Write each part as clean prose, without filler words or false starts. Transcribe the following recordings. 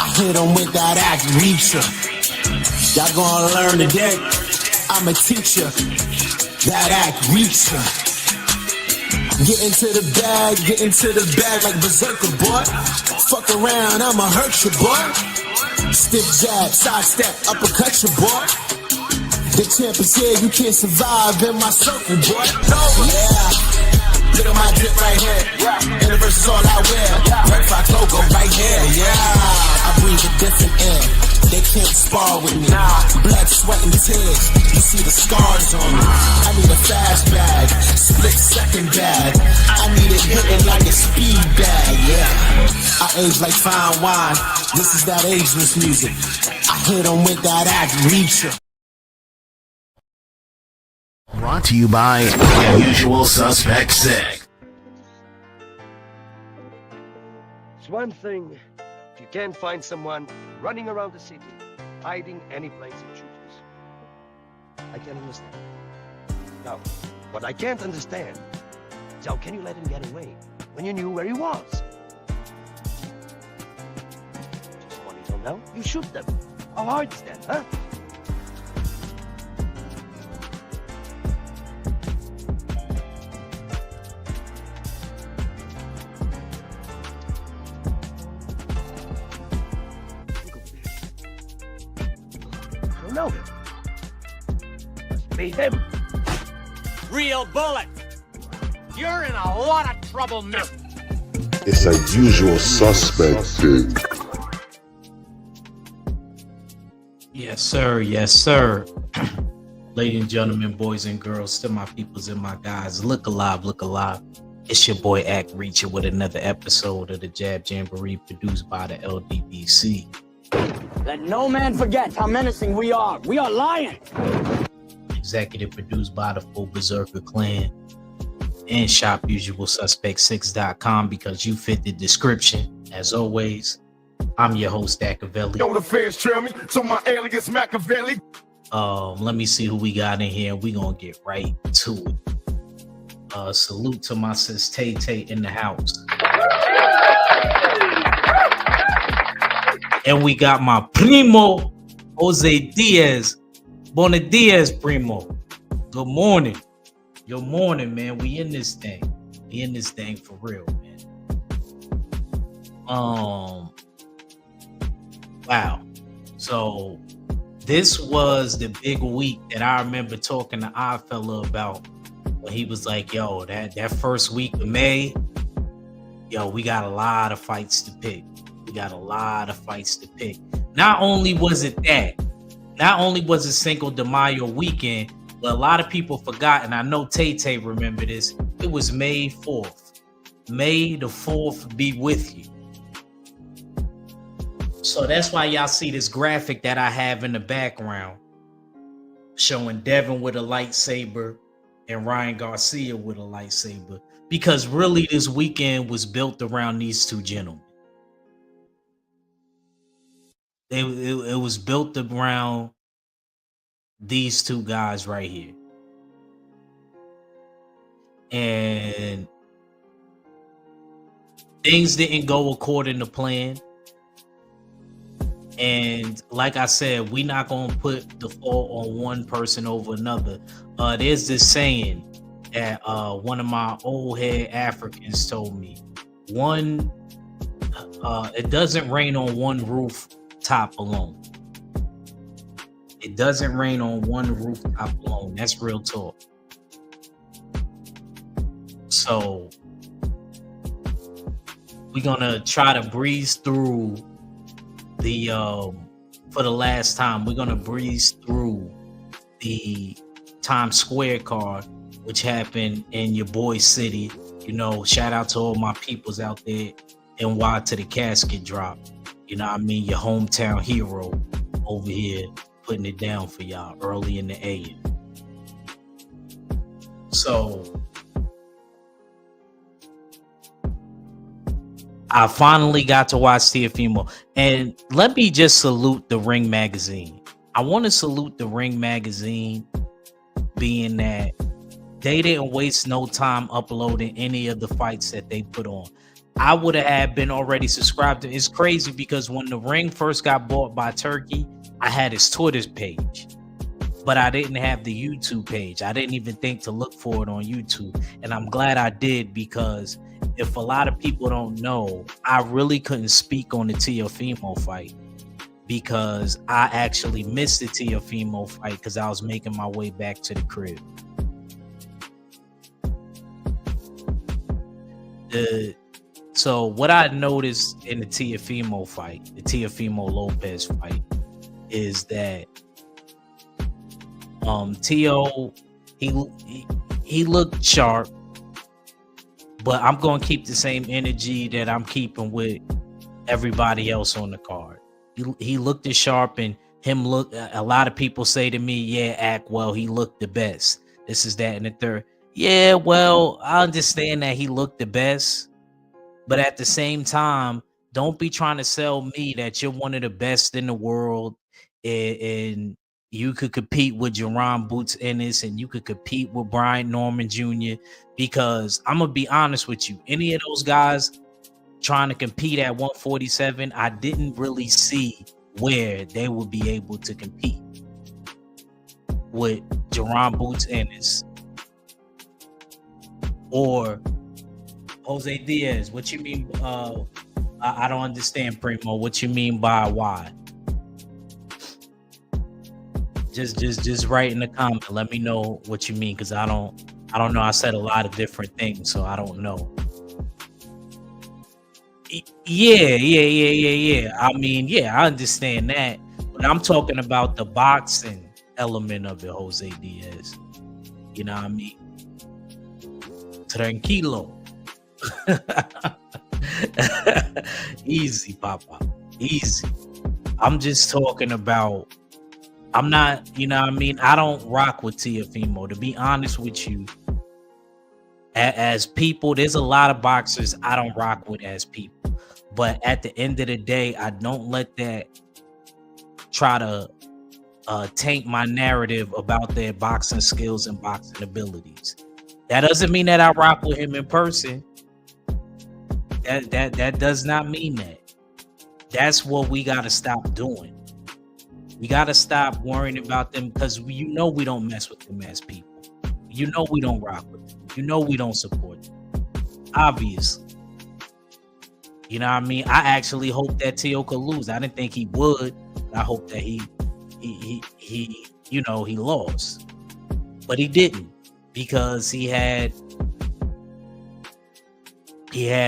I hit them with that act reacher. Y'all gonna learn today. I'm a teacher. That act reacher. Get into the bag like berserker, boy. Fuck around, I'ma hurt you, boy. Stiff jab, side step, uppercut you, boy. The champ is here, you can't survive in my circle, boy. Yeah. Look at my drip right here. Universe is all I wear. Red Fox logo right here. Yeah. I breathe a different air. They can't spar with me. Blood, sweat, and tears. You see the scars on me. I need a fast bag. Split second bag. I need it hitting like a speed bag. Yeah. I age like fine wine. This is that ageless music. I hit them with that act reacher. Brought to you by Usual Suspect 6. It's one thing if you can't find someone running around the city, hiding any place he chooses. I can understand. Now, what I can't understand is how can you let him get away when you knew where he was? Just one you don't know, you shoot them. How hard is that, huh? Know him. Must be him. Real bullet. You're in a lot of trouble now. It's a Usual Suspect thing. Yes, sir. Yes, sir. Ladies and gentlemen, boys and girls, to my peoples and my guys, look alive, look alive. It's your boy Act Reacher with another episode of the Jab Jamboree produced by the LDBC. Let no man forget how menacing we are. We are lions. Executive produced by the full Berserker clan and shopusualsuspect6.com because you fit the description. As always, I'm your host, Machiavelli. Don't the fans trail me, so my alias Machiavelli. Let me see who we got in here. We gonna get right to it. Salute to my sis Tay Tay in the house. And we got my primo, Jose Diaz. Buenos dias, primo. Good morning. Good morning, man. We in this thing. We in this thing for real, man. Wow. So this was the big week that I remember talking to Oddfella about when he was like, yo, that first week of May, yo, we got a lot of fights to pick. We got a lot of fights to pick. Not only was it Cinco de Mayo weekend, but a lot of people forgot, and I know Tay-Tay remember this, it was May 4th. May the 4th be with you. So that's why y'all see this graphic that I have in the background showing Devin with a lightsaber and Ryan Garcia with a lightsaber, because really this weekend was built around these two gentlemen. It was built around these two guys right here. And things didn't go according to plan. And like I said, we're not going to put the fault on one person over another. There's this saying that one of my old head Africans told me. It doesn't rain on one rooftop alone. It doesn't rain on one rooftop alone. That's real talk. So we're gonna try to breeze through the for the last time. We're gonna breeze through the Times Square card, which happened in your boy city. You know, shout out to all my peoples out there. NY to the casket drop. You know what I mean? Your hometown hero over here putting it down for y'all early in the AM. So I finally got to watch Teofimo. And let me just salute the Ring Magazine. I want to salute the Ring Magazine, being that they didn't waste no time uploading any of the fights that they put on. I would have been already subscribed to. It's crazy because when the ring first got bought by Turkey, I had his Twitter page, but I didn't have the YouTube page. I didn't even think to look for it on YouTube. And I'm glad I did, because if a lot of people don't know, I really couldn't speak on the Teofimo fight because I actually missed the Teofimo fight because I was making my way back to the crib. So what I noticed in the Teofimo fight, the Teofimo Lopez fight, is that Teo, he looked sharp, but I'm going to keep the same energy that I'm keeping with everybody else on the card. He looked as sharp, and a lot of people say to me, yeah, well, he looked the best. This is that and the third. Yeah, well, I understand that he looked the best, but at the same time, don't be trying to sell me that you're one of the best in the world and you could compete with Jaron Boots Ennis and you could compete with Brian Norman Jr. Because I'm going to be honest with you, any of those guys trying to compete at 147, I didn't really see where they would be able to compete with Jaron Boots Ennis or Jose Diaz. What you mean? I don't understand, Primo. What you mean by why? Just write in the comment. Let me know what you mean, because I don't know. I said a lot of different things, so I don't know. Yeah. I mean, yeah, I understand that, but I'm talking about the boxing element of it, Jose Diaz. You know what I mean? Tranquilo. Easy, Papa. Easy. I'm just talking about, I'm not, you know what I mean? I don't rock with Teofimo. To be honest with you, as people, there's a lot of boxers I don't rock with as people. But at the end of the day, I don't let that try to taint my narrative about their boxing skills and boxing abilities. That doesn't mean that I rock with him in person. That does not mean that. That's what we got to stop doing. We got to stop worrying about them, because we don't mess with them as people. We don't rock with them. We don't support them. Obviously. You know what I mean? I actually hope that Teo could lose. I didn't think he would. I hope that he lost. But he didn't, because he had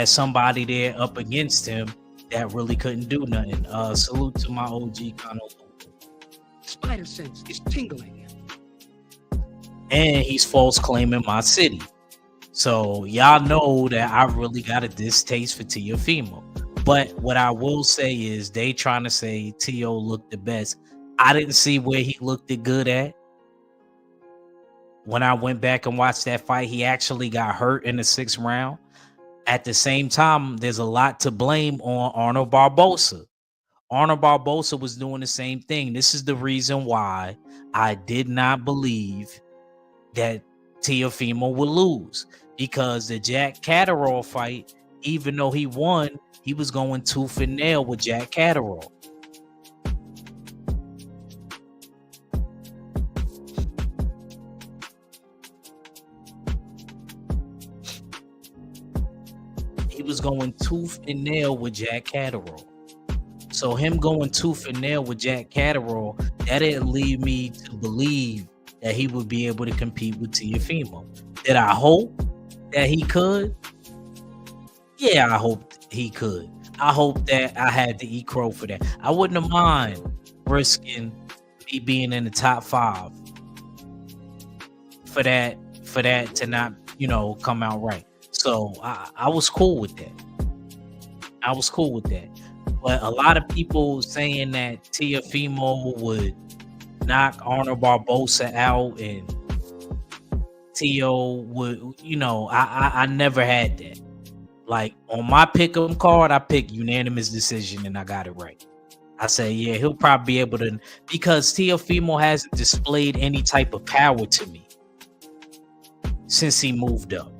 somebody there up against him that really couldn't do nothing. Salute to my OG Conor. Spider sense is tingling. And he's false claiming my city. So y'all know that I really got a distaste for Teofimo. But what I will say is they trying to say Teo looked the best. I didn't see where he looked it good at. When I went back and watched that fight, he actually got hurt in the 6th round. At the same time, there's a lot to blame on Arnold Barboza. Arnold Barboza was doing the same thing. This is the reason why I did not believe that Teofimo would lose, because the Jack Catterall fight, even though he won, he was going tooth and nail with Jack Catterall. He was going tooth and nail with Jack Catterall. So him going tooth and nail with Jack Catterall, that didn't lead me to believe that he would be able to compete with Teofimo. Did I hope that he could? Yeah, I hoped he could. I hope that I had to eat crow for that. I wouldn't have mind risking me being in the top 5 for that to not, come out right. So I was cool with that. But a lot of people saying that Teofimo would knock Arnold Barboza out and Teo would, I never had that. Like on my pick'em card, I picked unanimous decision and I got it right. I say, yeah, he'll probably be able to, because Teofimo hasn't displayed any type of power to me since he moved up.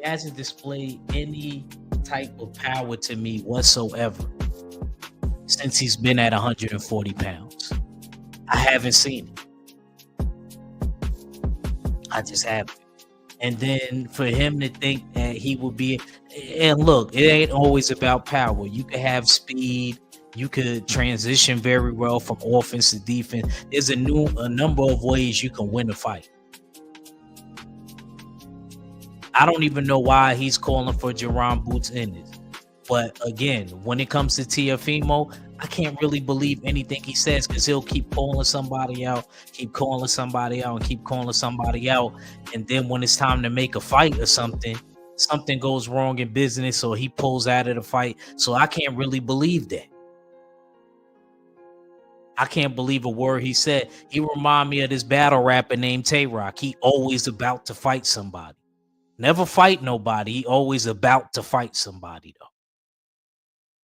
hasn't displayed any type of power to me whatsoever since he's been at 140 pounds. I haven't seen it. I just haven't. And then for him to think that he would be, and look, it ain't always about power. You could have speed. You could transition very well from offense to defense. There's a number of ways you can win a fight. I don't even know why he's calling for Jaron Boots Ennis. But again, when it comes to Teofimo, I can't really believe anything he says because he'll keep calling somebody out, keep calling somebody out, and keep calling somebody out. And then when it's time to make a fight or something goes wrong in business, or he pulls out of the fight. So I can't really believe that. I can't believe a word he said. He remind me of this battle rapper named Tay-Rock. He always about to fight somebody. Never fight nobody. He always about to fight somebody, though.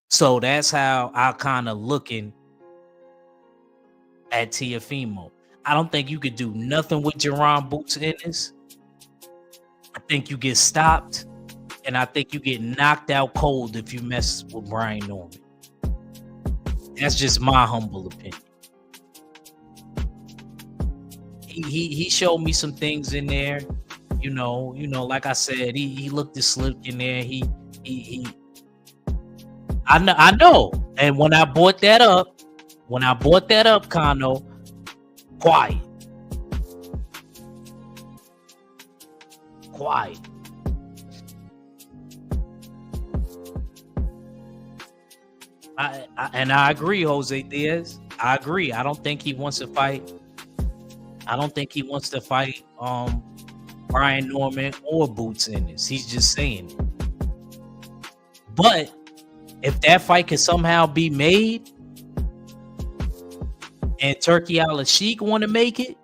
So that's how I kind of looking at Teofimo. I don't think you could do nothing with Jaron Boots Ennis. I think you get stopped, and I think you get knocked out cold if you mess with Brian Norman. That's just my humble opinion. He showed me some things in there. You know, like I said, he looked slick in there. I know. And when I brought that up, Kano, quiet. I agree, Jose Diaz. I agree. I don't think he wants to fight. Brian Norman or Boots Ennis. He's just saying it. But if that fight can somehow be made and Turki Al-Sheikh want to make it,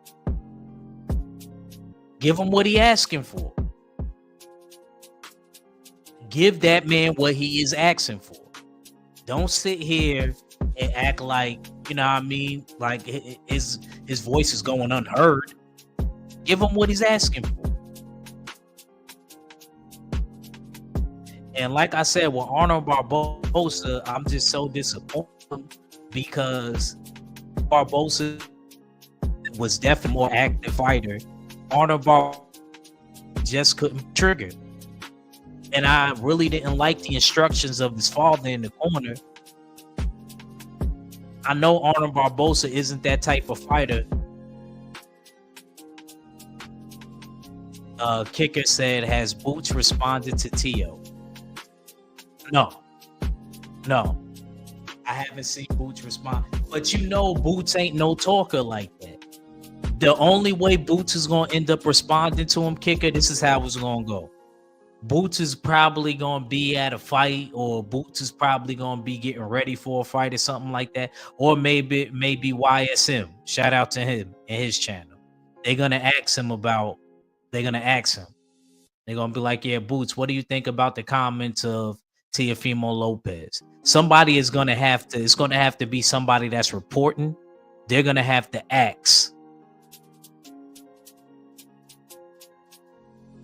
give him what he asking for. Give that man what he is asking for. Don't sit here and act like, you know what I mean, like his voice is going unheard. Give him what he's asking for. And like I said, with Arnold Barboza, I'm just so disappointed because Barboza was definitely a more active fighter. Arnold Barboza just couldn't trigger. And I really didn't like the instructions of his father in the corner. I know Arnold Barboza isn't that type of fighter. Kicker said, has Boots responded to Tio? No. I haven't seen Boots respond. But you know Boots ain't no talker like that. The only way Boots is going to end up responding to him, Kicker, this is how it's going to go. Boots is probably going to be at a fight, or Boots is probably going to be getting ready for a fight or something like that. Or maybe YSM. Shout out to him and his channel. They're going to ask him. They're going to be like, yeah, Boots, what do you think about the comments of Teofimo Lopez? Somebody is going to have to, it's going to have to be somebody that's reporting. They're going to have to ask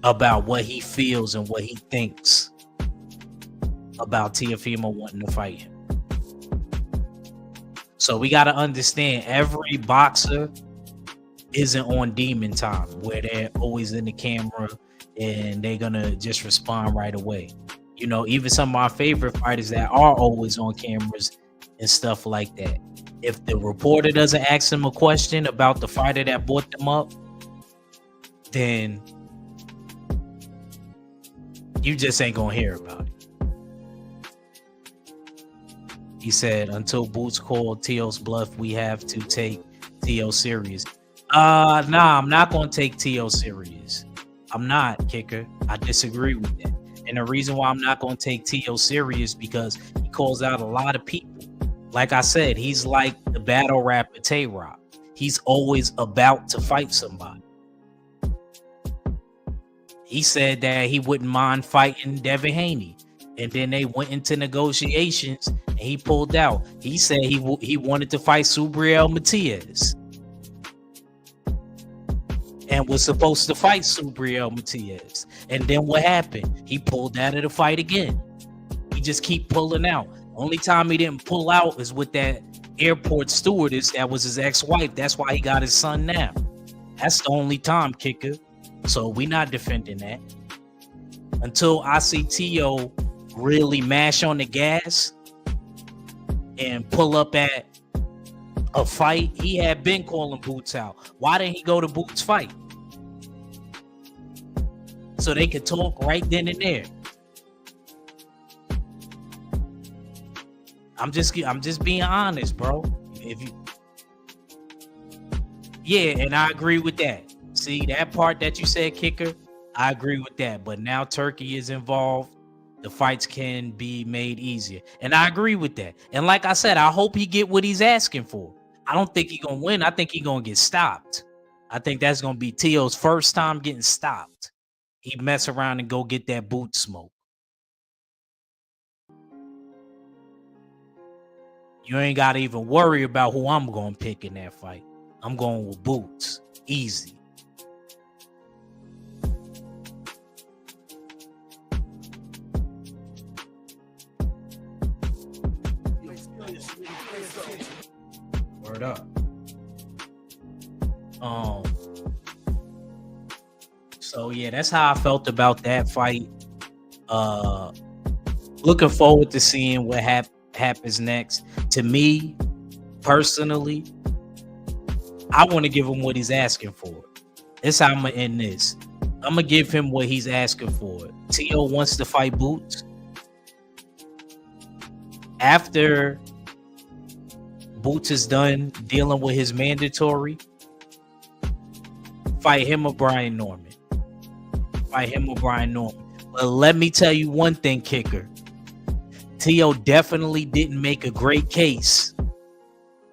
about what he feels and what he thinks about Teofimo wanting to fight him. So we got to understand, every boxer isn't on demon time where they're always in the camera and they're going to just respond right away. You know, even some of my favorite fighters that are always on cameras and stuff like that. If the reporter doesn't ask them a question about the fighter that brought them up, then you just ain't gonna hear about it. He said, until Boots called Tio's bluff, we have to take Tio serious. Nah, I'm not gonna take Tio serious. I'm not, Kicker. I disagree with that. And the reason why I'm not gonna take Tio serious because he calls out a lot of people. Like I said, he's like the battle rapper Tay-Rock. He's always about to fight somebody. He said that he wouldn't mind fighting Devin Haney. And then they went into negotiations and he pulled out. He said he wanted to fight Subriel Matias. and was supposed to fight Subriel Matias. And then what happened? He pulled out of the fight again. He just keep pulling out. Only time he didn't pull out is with that airport stewardess that was his ex-wife. That's why he got his son now. That's the only time, kicker. So we not defending that. Until I see Tio really mash on the gas and pull up at a fight, he had been calling Boots out. Why didn't he go to Boots' fight? So they could talk right then and there. I'm just being honest, bro. And I agree with that. See, that part that you said, kicker, I agree with that. But now Turkey is involved. The fights can be made easier. And I agree with that. And like I said, I hope he get what he's asking for. I don't think he's going to win. I think he's going to get stopped. I think that's going to be Tio's first time getting stopped. He mess around and go get that boot smoke. You ain't got to even worry about who I'm going to pick in that fight. I'm going with Boots. Easy. Word up. So yeah, that's how I felt about that fight. Looking forward to seeing what happens next. To me, personally, I want to give him what he's asking for. That's how I'm gonna end this. I'm gonna give him what he's asking for. Tio wants to fight Boots. After Boots is done dealing with his mandatory, fight him or Brian Norman. Fight him or Brian Norman. But let me tell you one thing, kicker. Tio definitely didn't make a great case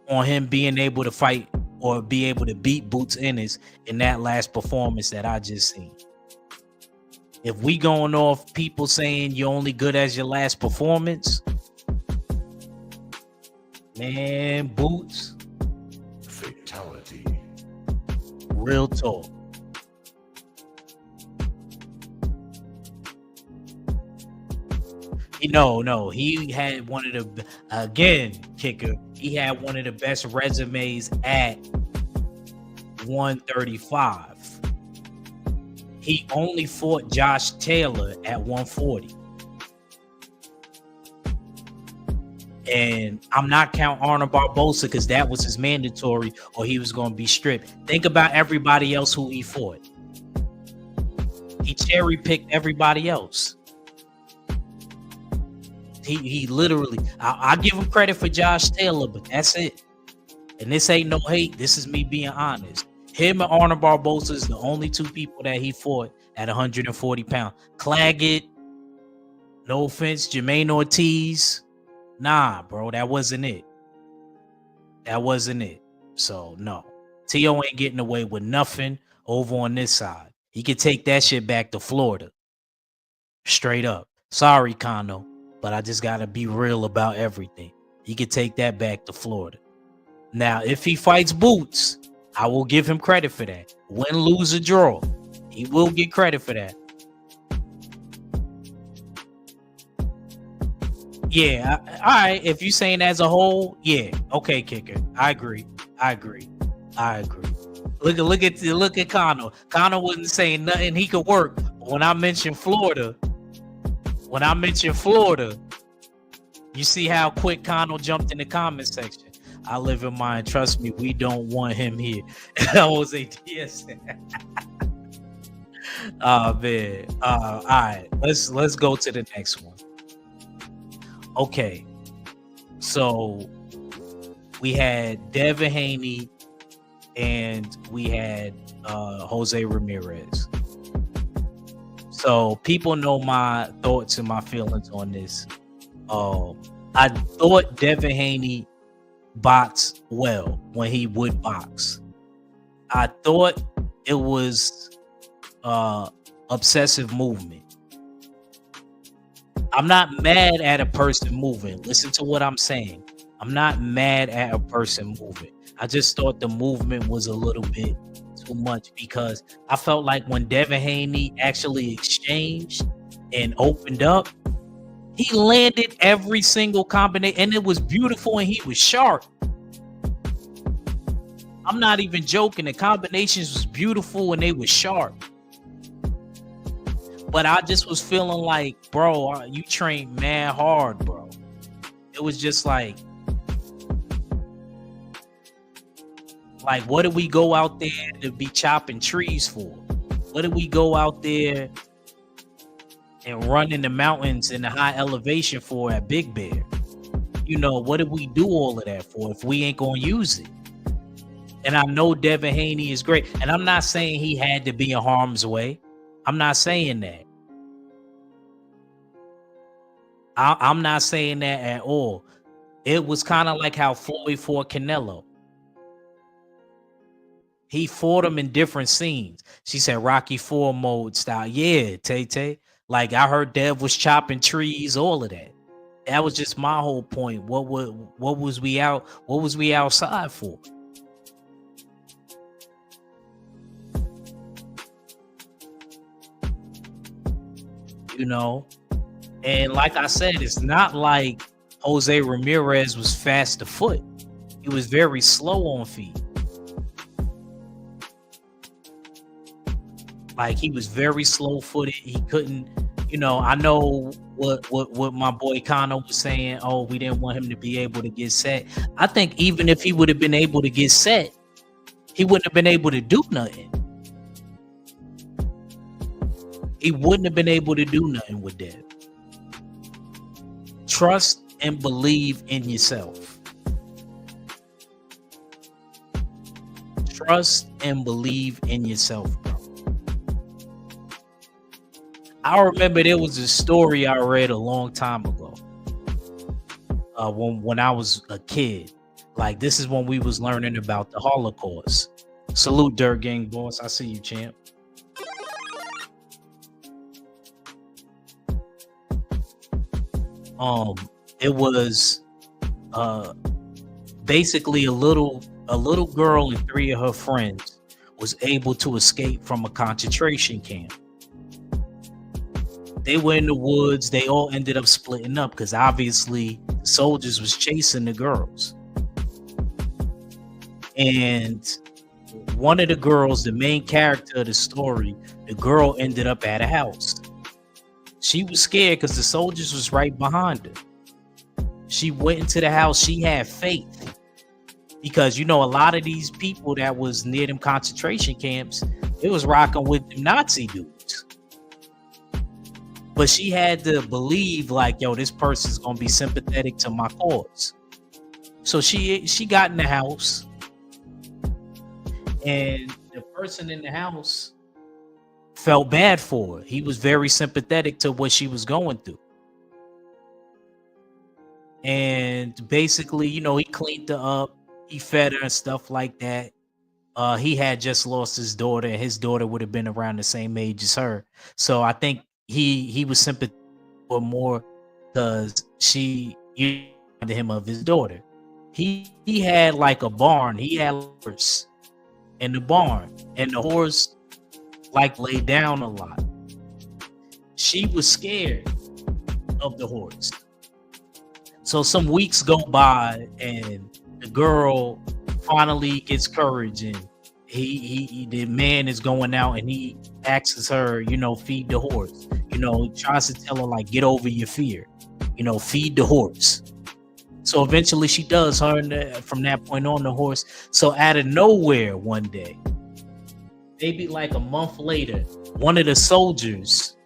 on him being able to fight or be able to beat Boots Ennis in that last performance that I just seen. If we going off people saying you're only good as your last performance, man, Boots. Fatality. Real talk. No, he had one of the, again, kicker, he had one of the best resumes at 135. He only fought Josh Taylor at 140. And I'm not counting Arnold Barbosa because that was his mandatory or he was going to be stripped. Think about everybody else who he fought. He cherry picked everybody else. He literally, I give him credit for Josh Taylor, but that's it. And this ain't no hate. This is me being honest. Him and Arnold Barbosa is the only two people that he fought at 140 pounds. Claggett, no offense, Jermaine Ortiz. Nah, bro, that wasn't it. That wasn't it. So, no. Tio ain't getting away with nothing over on this side. He could take that shit back to Florida. Straight up. Sorry, Kano. But I just got to be real about everything. He could take that back to Florida. Now, if he fights Boots, I will give him credit for that. Win, lose, or draw. He will get credit for that. Yeah, all right. If you're saying as a whole, yeah. Okay, kicker. I agree. Look at Kano. Kano wasn't saying nothing. He could work. But when I mentioned Florida, you see how quick Kano jumped in the comment section. I live in mine. Trust me, we don't want him here. That was a yes. Oh man. All right. Let's go to the next one. Okay. So we had Devin Haney and we had Jose Ramirez. So people know my thoughts and my feelings on this. I thought Devin Haney boxed well when he would box. I thought it was obsessive movement. I'm not mad at a person moving. Listen to what I'm saying. I'm not mad at a person moving. I just thought the movement was a little bit too so much because I felt like when Devin Haney actually exchanged and opened up, he landed every single combination, and it was beautiful, and he was sharp. I'm not even joking. The combinations was beautiful, and they were sharp. But I just was feeling like, bro, you trained mad hard, bro. It was just like, what did we go out there to be chopping trees for? What did we go out there and run in the mountains in the high elevation for at Big Bear? You know, what did we do all of that for if we ain't gonna use it? And I know Devin Haney is great. And I'm not saying he had to be in harm's way. I'm not saying that. I'm not saying that at all. It was kind of like how Floyd fought Canelo. He fought him in different scenes. She said Rocky IV mode style. Yeah, Tay. Like I heard Dev was chopping trees, all of that. That was just my whole point. What was we outside for? You know? And like I said, it's not like Jose Ramirez was fast afoot. He was very slow on feet. Like he was very slow footed. He couldn't, you know, I know what my boy Conor was saying. Oh, we didn't want him to be able to get set. I think even if he would have been able to get set, he wouldn't have been able to do nothing. He wouldn't have been able to do nothing with that. Trust and believe in yourself. Trust and believe in yourself, bro. I remember there was a story I read a long time ago. When I was a kid. Like this is when we was learning about the Holocaust. Salute, Dirt Gang boss. I see you, champ. It was basically a little girl and 3 of her friends was able to escape from a concentration camp. They were in the woods. They all ended up splitting up because obviously the soldiers was chasing the girls. And one of the girls, the main character of the story, the girl ended up at a house. She was scared because the soldiers was right behind her. She went into the house. She had faith because, you know, a lot of these people that was near them concentration camps, it was rocking with the Nazi dudes. But she had to believe like, yo, this person's going to be sympathetic to my cause. So she got in the house, and the person in the house felt bad for her. He was very sympathetic to what she was going through. And basically, you know, he cleaned her up, he fed her and stuff like that. He had just lost his daughter, and his daughter would have been around the same age as her. So I think he was sympathetic more because she reminded him of his daughter. He had like a barn. He had a horse in the barn, and the horse like laid down a lot. She was scared of the horse. So some weeks go by, and the girl finally gets courage, and the man is going out, and he asks her, you know, feed the horse. You know, he tries to tell her like, get over your fear. You know, feed the horse. So eventually she does. From that point on, the horse. So out of nowhere one day, maybe like a month later, one of the soldiers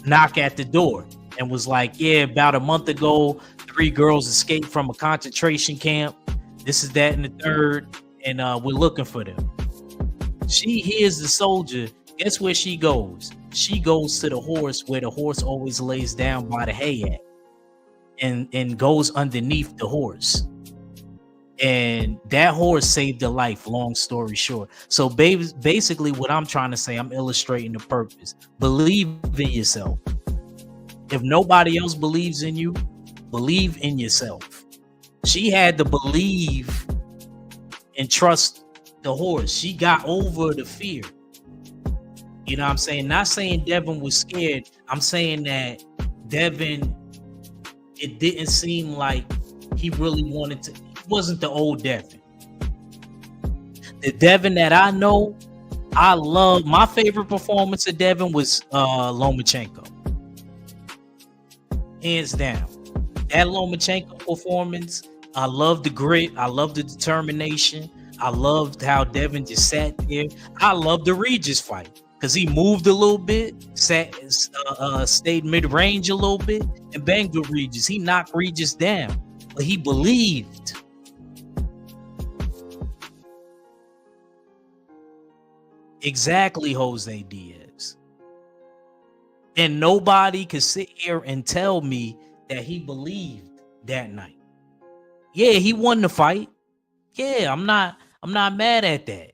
knocked at the door and was like, yeah, about a month ago, 3 girls escaped from a concentration camp. This is that and the third, and we're looking for them. She hears the soldier. Guess where she goes? She goes to the horse where the horse always lays down by the hay at, and goes underneath the horse. And that horse saved her life, long story short. So basically what I'm trying to say, I'm illustrating the purpose. Believe in yourself. If nobody else believes in you, believe in yourself. She had to believe and trust the horse. She got over the fear. You know what I'm saying? Not saying Devin was scared. I'm saying that Devin, it didn't seem like he really wanted to. He wasn't the old Devin. The Devin that I know, I love. My favorite performance of Devin was Lomachenko. Hands down. That Lomachenko performance, I love the grit. I love the determination. I loved how Devin just sat there. I love the Regis fight because he moved a little bit, stayed mid-range a little bit, and banged with Regis. He knocked Regis down, but he believed. Exactly, Jose Diaz. And nobody could sit here and tell me that he believed that night. Yeah, he won the fight. Yeah, I'm not mad at that.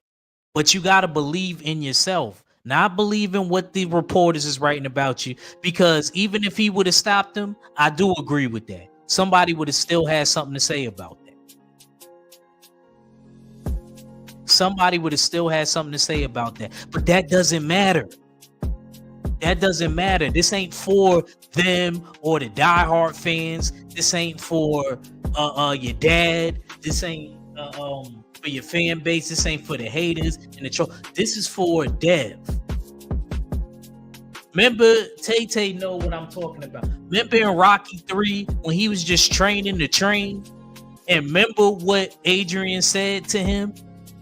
But you got to believe in yourself. Not believe in what the reporters is writing about you. Because even if he would have stopped him, I do agree with that. Somebody would have still had something to say about that. Somebody would have still had something to say about that. But that doesn't matter. That doesn't matter. This ain't for them or the diehard fans. This ain't for your dad. This ain't for your fan base. This ain't for the haters and the troll. This is for Dev. Remember, Tay know what I'm talking about. Remember in Rocky 3 when he was just training to train? And remember what Adrian said to him?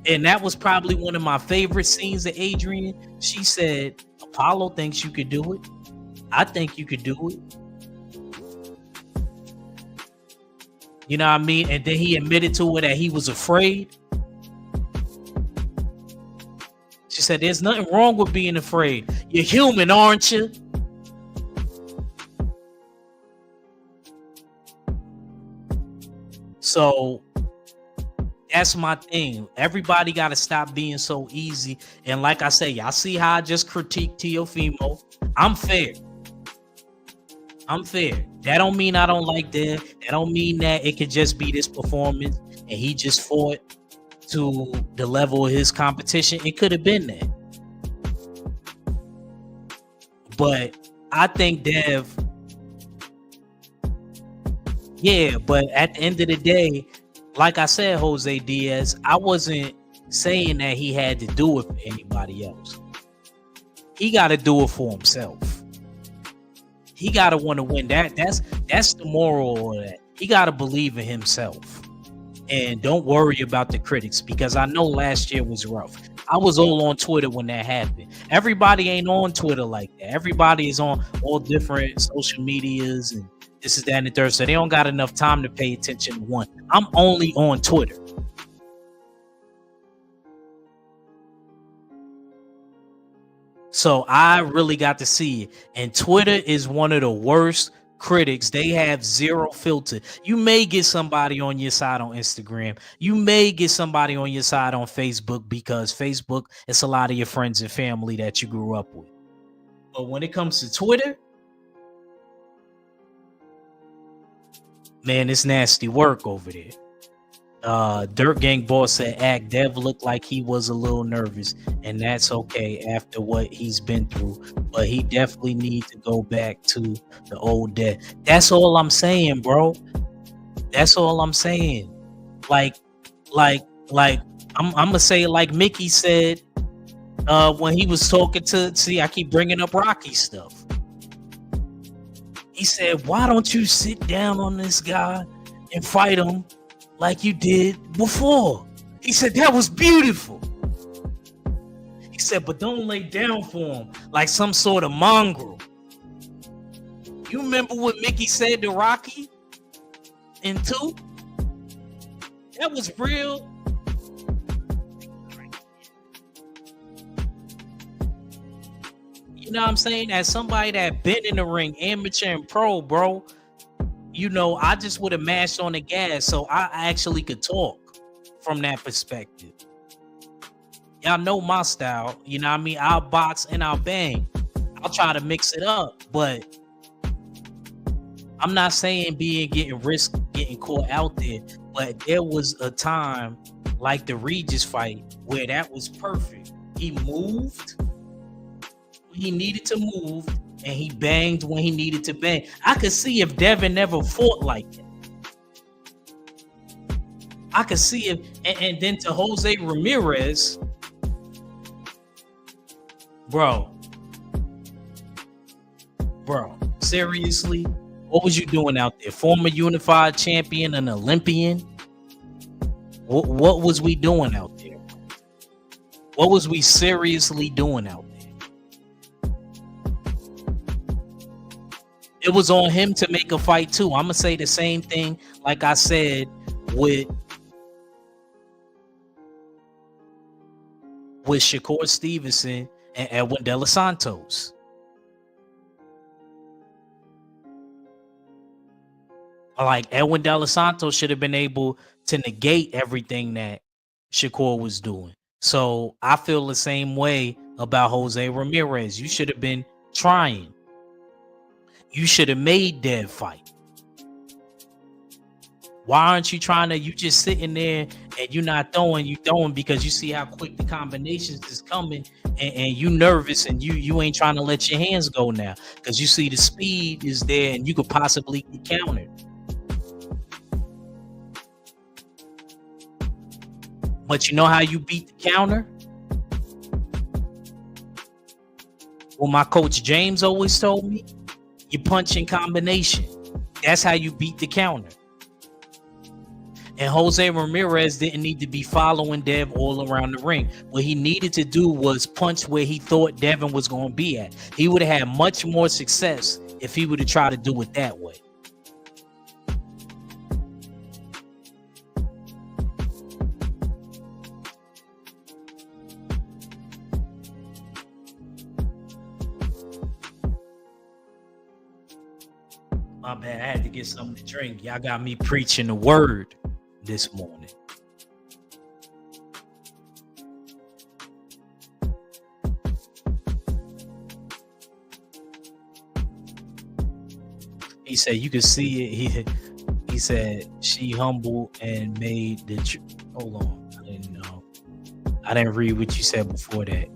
And that was probably one of my favorite scenes of Adrian. She said, Apollo thinks you could do it. I think you could do it. You know what I mean? And then he admitted to her that he was afraid. She said, there's nothing wrong with being afraid. You're human, aren't you? So that's my thing. Everybody got to stop being so easy. And like I say, y'all see how I just critiqued Teofimo. I'm fair. That don't mean I don't like that. That don't mean that it could just be this performance and he just fought to the level of his competition. It could have been that. But I think Dev, yeah, but at the end of the day, like I said, Jose Diaz, I wasn't saying that he had to do it for anybody else. He got to do it for himself. He got to want to win. That's the moral of that. He got to believe in himself. And don't worry about the critics, because I know last year was rough. I was all on Twitter when that happened. Everybody ain't on Twitter like that. Everybody is on all different social medias and this is that and the third. So they don't got enough time to pay attention to one. I'm only on Twitter. So I really got to see it. And Twitter is one of the worst critics. They have zero filter. You may get somebody on your side on Instagram. You may get somebody on your side on Facebook, because Facebook, it's a lot of your friends and family that you grew up with. But when it comes to Twitter, man, it's nasty work over there. Dirt Gang Boss said Dev looked like he was a little nervous, and that's okay after what he's been through, but he definitely needs to go back to the old Dev. That's all I'm saying, bro. That's all I'm saying. Like I'm gonna say it like Mickey said when he was talking to, see, I keep bringing up Rocky stuff. He said, why don't you sit down on this guy and fight him like you did before? He said, that was beautiful. He said, but don't lay down for him like some sort of mongrel. You remember what Mickey said to Rocky in 2? That was real. You know what I'm saying? As somebody that been in the ring, amateur and pro, bro, you know, I just would have mashed on the gas so I actually could talk from that perspective. Y'all know my style. You know what I mean? I'll box and I'll bang. I'll try to mix it up, but I'm not saying getting caught out there, but there was a time like the Regis fight, where that was perfect. He moved when he needed to move, and he banged when he needed to bang. I could see if Devin never fought like that. I could see if, and then to Jose Ramirez, bro, seriously, what was you doing out there? Former unified champion, an Olympian. What was we doing out there? What was we seriously doing out there? It was on him to make a fight too. I'm gonna say the same thing like I said with Shakur Stevenson and Edwin De Los Santos. Like Edwin De Los Santos should have been able to negate everything that Shakur was doing. So I feel the same way about Jose Ramirez. You should have been trying. You should have made Dev fight. Why aren't you trying to? You just sitting there and you're not throwing. You throwing because you see how quick the combinations is coming, and you nervous, and you ain't trying to let your hands go now because you see the speed is there and you could possibly get countered. But you know how you beat the counter? Well, my coach James always told me, you punch in combination. That's how you beat the counter. And Jose Ramirez didn't need to be following Dev all around the ring. What he needed to do was punch where he thought Devin was going to be at. He would have had much more success if he would have tried to do it that way. My bad, I had to get something to drink. Y'all got me preaching the word this morning. He said you could see it. He said she humble and made the hold on. I didn't read what you said before that.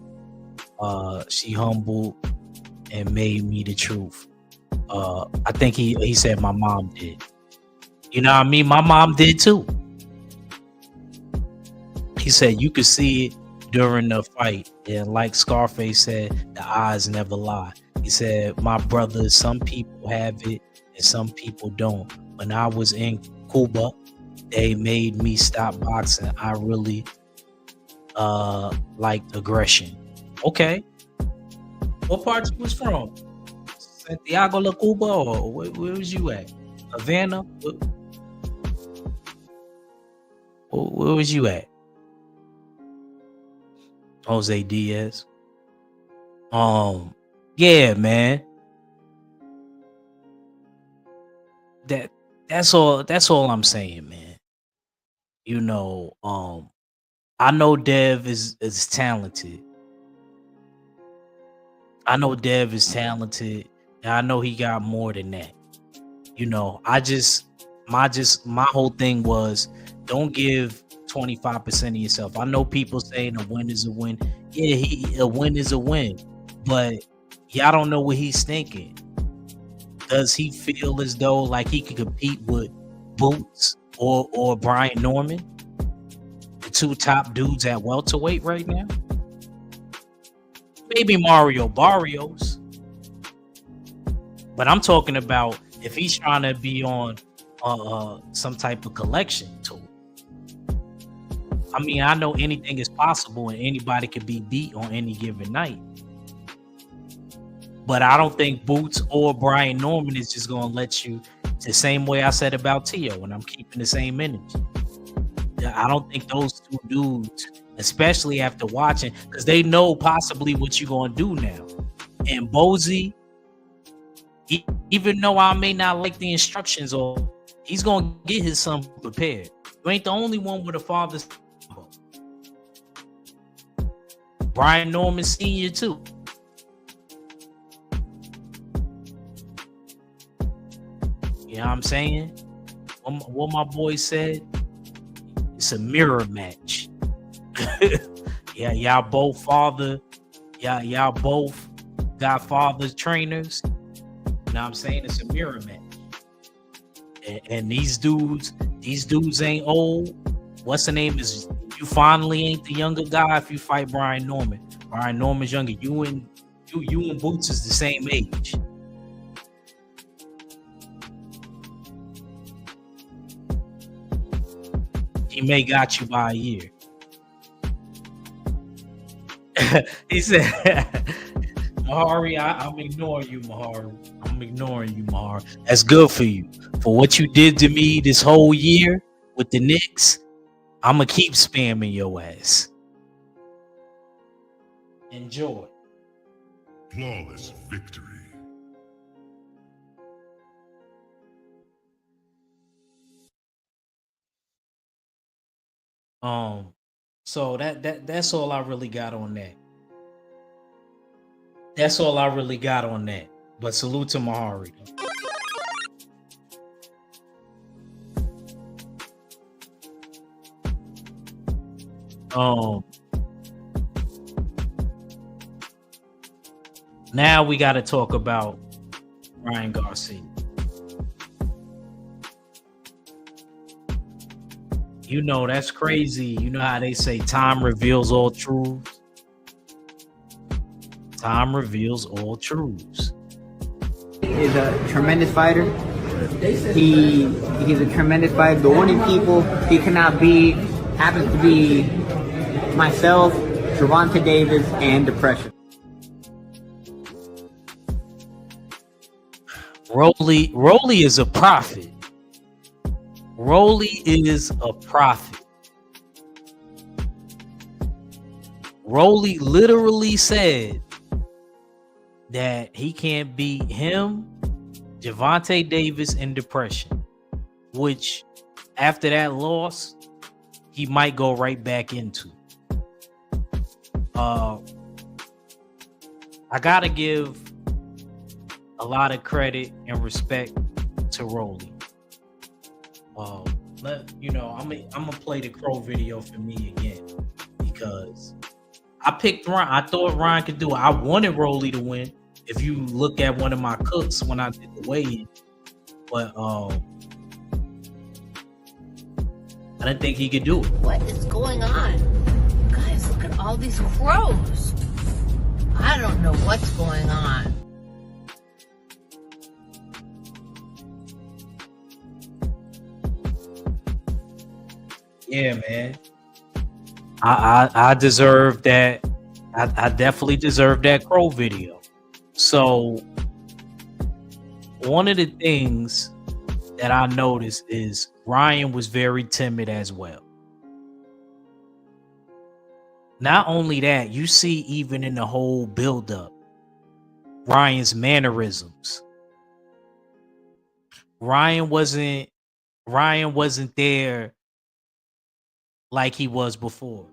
She humbled and made me the truth. I think he said my mom did. You know what I mean? My mom did too. He said you could see it during the fight. And like Scarface said, the eyes never lie. He said, my brother, some people have it and some people don't. When I was in Cuba, they made me stop boxing. I really liked aggression. Okay. What part you was from? Santiago de Cuba, or where was you at? Havana? Where was you at? Jose Diaz. Yeah, man. That's all I'm saying, man. You know, I know Dev is talented. I know Dev is talented. And I know he got more than that. You know, my whole thing was don't give 25% of yourself. I know people saying a win is a win. Yeah, a win is a win. But y'all don't know what he's thinking. Does he feel as though like he could compete with Boots or Brian Norman? The two top dudes at welterweight right now? Maybe Mario Barrios. But I'm talking about if he's trying to be on some type of collection tool. I mean, I know anything is possible and anybody could be beat on any given night. But I don't think Boots or Brian Norman is just going to let you the same way I said about Tio, and I'm keeping the same energy. I don't think those two dudes, especially after watching, because they know possibly what you're going to do now. And Bozy, even though I may not like the instructions, or he's gonna get his son prepared. You ain't the only one with a father's. Brian Norman Sr. too. You know what I'm saying? What my boy said, it's a mirror match. Yeah, y'all both y'all both Godfather trainers. You know what I'm saying? It's a mirror match. And these dudes ain't old. What's the name is you finally ain't the younger guy if you fight Brian Norman. Brian Norman's younger. You and Boots is the same age. He may got you by a year. He said, Mahari, I'm ignoring you, Mahari. I'm ignoring you, Mahari. That's good for you. For what you did to me this whole year with the Knicks, I'm going to keep spamming your ass. Enjoy. Flawless victory. So that's all I really got on that. That's all I really got on that. But salute to Mahari. Now we got to talk about Ryan Garcia. You know, that's crazy. You know how they say time reveals all truths? Time reveals all truths. He's a tremendous fighter. He's a tremendous fighter. The only people he cannot be happens to be myself, Gervonta Davis, and depression. Rolly is a prophet. Rolly is a prophet. Rolly literally said that he can't beat him, Gervonta Davis, in depression, which after that loss, he might go right back into. I gotta give a lot of credit and respect to Rolly. I'm gonna play the Crow video for me again because I picked Ryan. I thought Ryan could do it. I wanted Rolly to win. If you look at one of my cooks when I did the weigh-in, but I didn't think he could do it. What is going on? Guys, look at all these crows. I don't know what's going on. Yeah, man. I deserve that. I definitely deserve that Crow video. So one of the things that I noticed is Ryan was very timid as well. Not only that, you see even in the whole buildup, Ryan's mannerisms. Ryan wasn't there like he was before.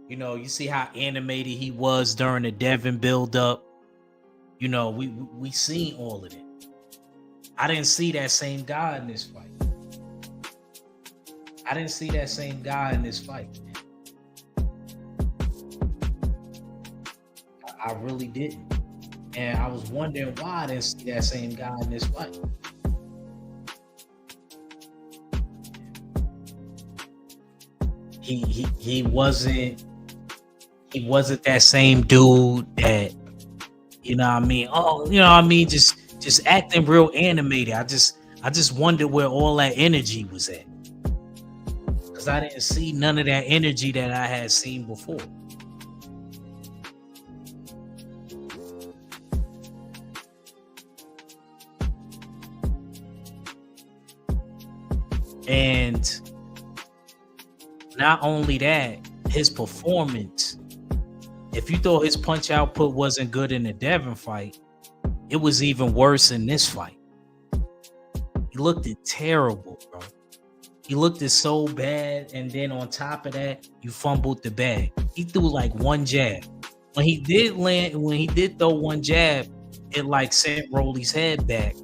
You know, you see how animated he was during the Devin buildup. You know, we seen all of it. I didn't see that same guy in this fight. I really didn't. And I was wondering why I didn't see that same guy in this fight. He wasn't that same dude that, you know what I mean? Oh, you know what I mean? Just acting real animated. I just wondered where all that energy was at. Because I didn't see none of that energy that I had seen before. And not only that, his performance, if you thought his punch output wasn't good in the Devin fight, it was even worse in this fight. He looked terrible, bro. He looked so bad, and then on top of that, you fumbled the bag. He threw like one jab. When he did throw one jab, it like sent Rolly's head back.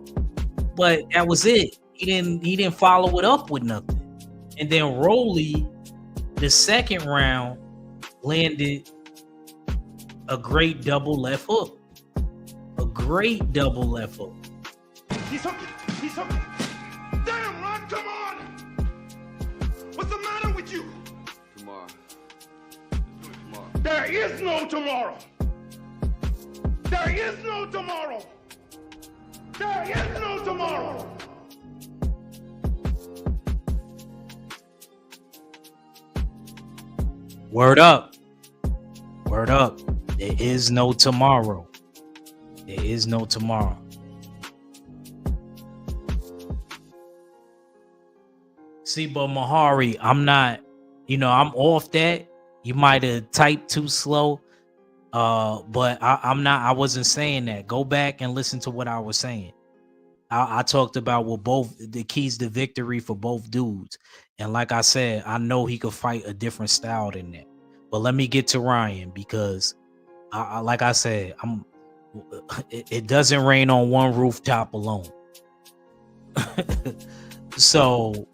But that was it. He didn't follow it up with nothing. And then Rolly, the second round, landed a great double left hook. A great double left hook. He's hooking. He's hooking. Damn, Ron, come on. What's the matter with you? Tomorrow. There is no tomorrow. There is no tomorrow. There is no tomorrow. Word up. Word up. There is no tomorrow. There is no tomorrow. See, but Mahari, I'm not, I'm off that. You might have typed too slow. But I wasn't saying that. Go back and listen to what I was saying. I talked about both the keys to victory for both dudes. And like I said, I know he could fight a different style than that. But let me get to Ryan because like I said, it doesn't rain on one rooftop alone. So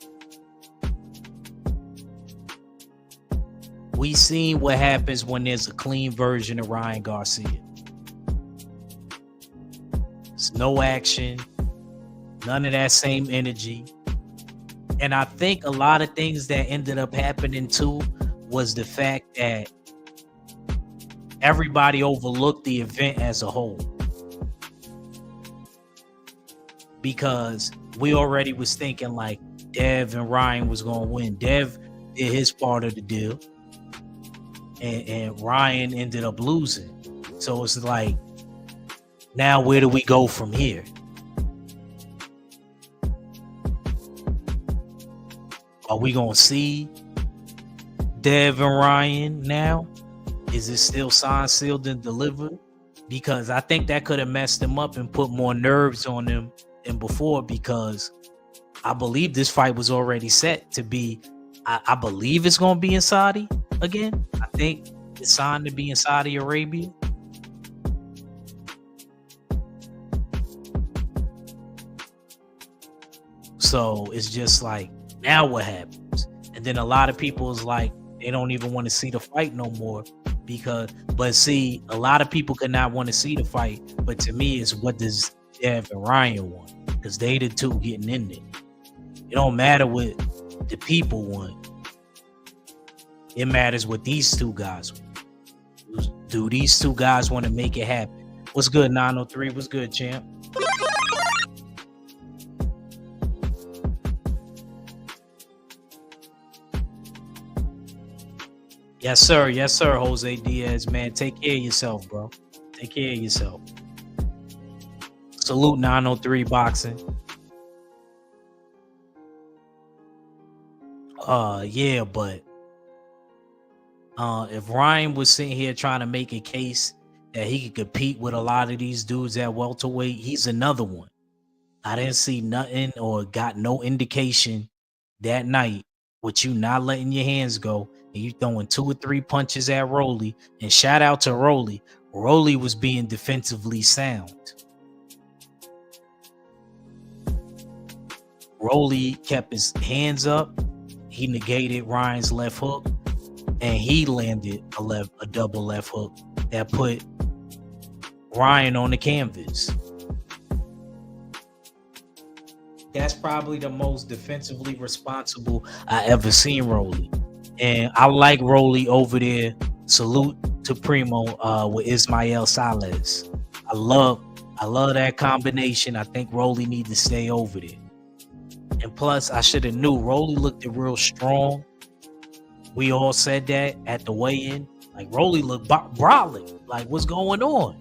we seen what happens when there's a clean version of Ryan Garcia. It's no action, none of that same energy. And I think a lot of things that ended up happening too was the fact that everybody overlooked the event as a whole. Because we already was thinking like Dev and Ryan was going to win. Dev did his part of the deal. And Ryan ended up losing. So it's like, now where do we go from here? Are we going to see Dev and Ryan now? Is it still signed, sealed, and delivered? Because I think that could have messed them up and put more nerves on them than before, because I believe this fight was already set to be, I believe it's going to be in Saudi again. I think it's signed to be in Saudi Arabia. So it's just like, now what happens? And then a lot of people is like, they don't even want to see the fight no more but see, a lot of people could not want to see the fight. But to me, it's what does Dev and Ryan want? Because they the two getting in there. It don't matter what the people want. It matters what these two guys want. Do these two guys want to make it happen? What's good, 903? What's good, champ? Yes, sir. Yes, sir, Jose Diaz, man. Take care of yourself, bro. Take care of yourself. Salute 903 Boxing. Yeah, but if Ryan was sitting here trying to make a case that he could compete with a lot of these dudes at welterweight, he's another one. I didn't see nothing or got no indication that night with you not letting your hands go and you throwing 2 or 3 punches at Rolly. And shout out to Rolly. Rolly was being defensively sound. Rolly kept his hands up. He negated Ryan's left hook, and he landed a double left hook that put Ryan on the canvas. That's probably the most defensively responsible I ever seen Rolly. And I like Rolly over there. Salute to Primo with Ismael Salas. I love that combination. I think Rolly need to stay over there. And plus, I should have knew Rolly looked real strong. We all said that at the weigh-in. Like, Rolly looked brolic. Like, what's going on?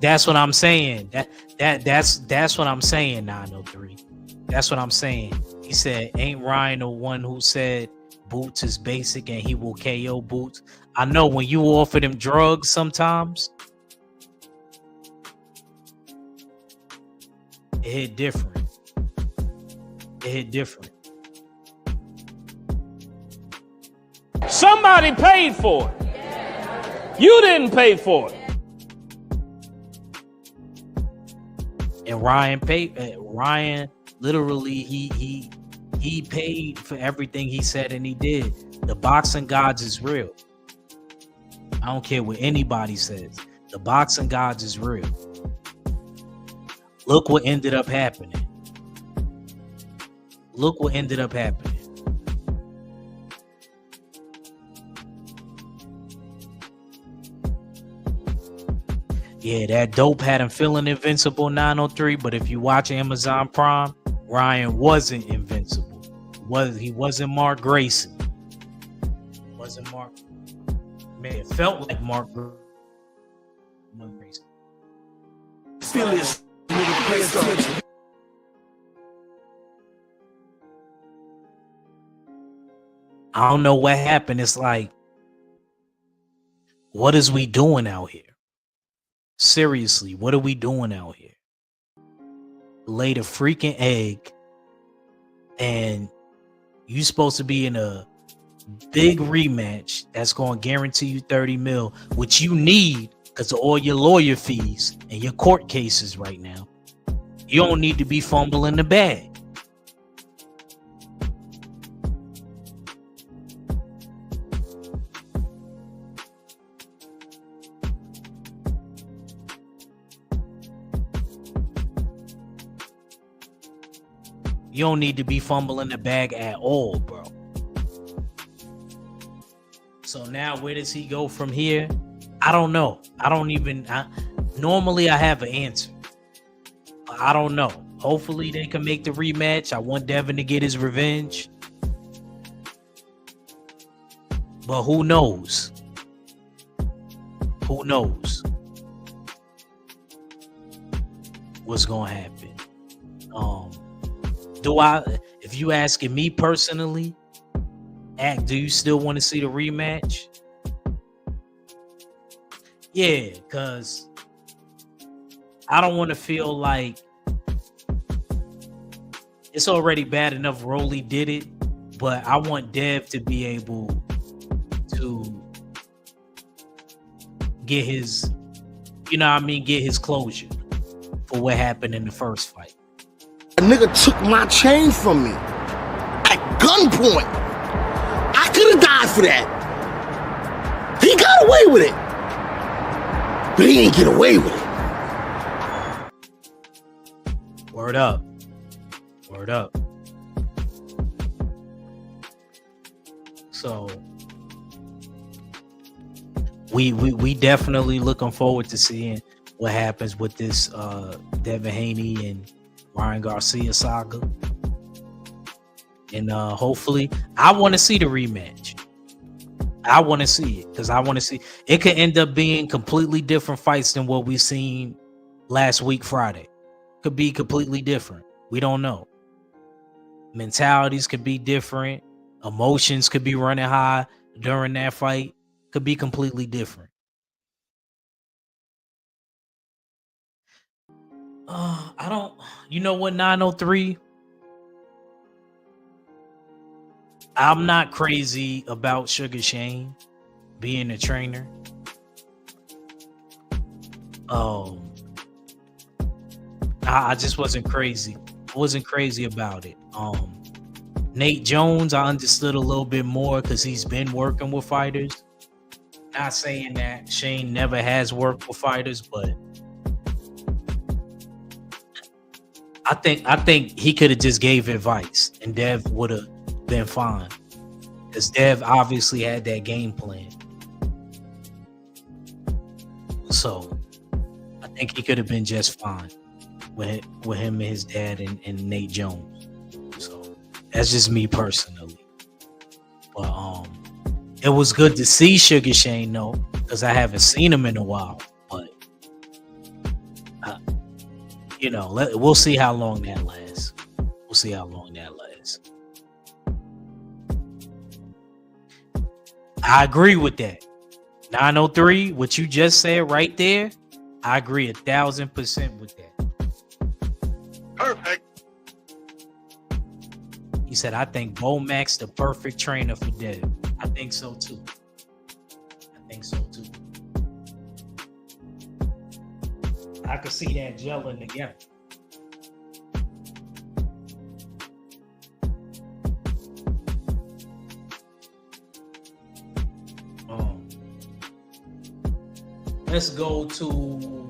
That's what I'm saying. That's what I'm saying, 903. That's what I'm saying. He said, ain't Ryan the one who said Boots is basic and he will KO Boots? I know when you offer them drugs sometimes, it hit different. It hit different. Somebody paid for it. You didn't pay for it. And Ryan literally he he paid for everything he said and he did. The boxing gods is real. I don't care what anybody says. The boxing gods is real. Look what ended up happening. Look what ended up happening. Yeah, that dope had him feeling invincible 903, but if you watch Amazon Prime, Ryan wasn't invincible. He wasn't Mark Grayson. Wasn't Mark. Man, it felt like Mark Grayson. Feel this, nigga, pay attention. I don't know what happened. It's like, what is we doing out here? Seriously, what are we doing out here? Laid a freaking egg, and you supposed to be in a big rematch that's going to guarantee you 30 mil, which you need because of all your lawyer fees and your court cases right now. You don't need to be fumbling the bag. You don't need to be fumbling the bag at all, bro. So now where does he go from here? I don't know. Normally I have an answer. I don't know. Hopefully they can make the rematch. I want Devin to get his revenge. But who knows? Who knows what's going to happen? If you asking me personally, do you still want to see the rematch? Yeah, because I don't want to feel like it's already bad enough Rolly did it, but I want Dev to be able to get his, get his closure for what happened in the first fight. A nigga took my chain from me at gunpoint. I could have died for that. He got away with it, but he didn't get away with it. Word up. Word up. So we definitely looking forward to seeing what happens with this Devin Haney and Ryan Garcia saga. And hopefully, I want to see the rematch. I want to see it because I want to see it could end up being completely different fights than what we seen last week Friday. Could be completely different. We don't know. Mentalities could be different. Emotions could be running high during that fight. Could be completely different. I don't, you know what, 903? I'm not crazy about Sugar Shane being a trainer. I just wasn't crazy. I wasn't crazy about it. Nate Jones, I understood a little bit more because he's been working with fighters. Not saying that Shane never has worked with fighters, but I think he could have just gave advice and Dev would have been fine. Because Dev obviously had that game plan. So I think he could have been just fine with him and his dad and Nate Jones. So that's just me personally. But it was good to see Sugar Shane though, because I haven't seen him in a while. But we'll see how long that lasts. We'll see how long that lasts. I agree with that. 903, what you just said right there, I agree 1,000% with that. Perfect. He said, I think Bo Max the perfect trainer for Dev. I think so too. I could see that gelling together. let's go to.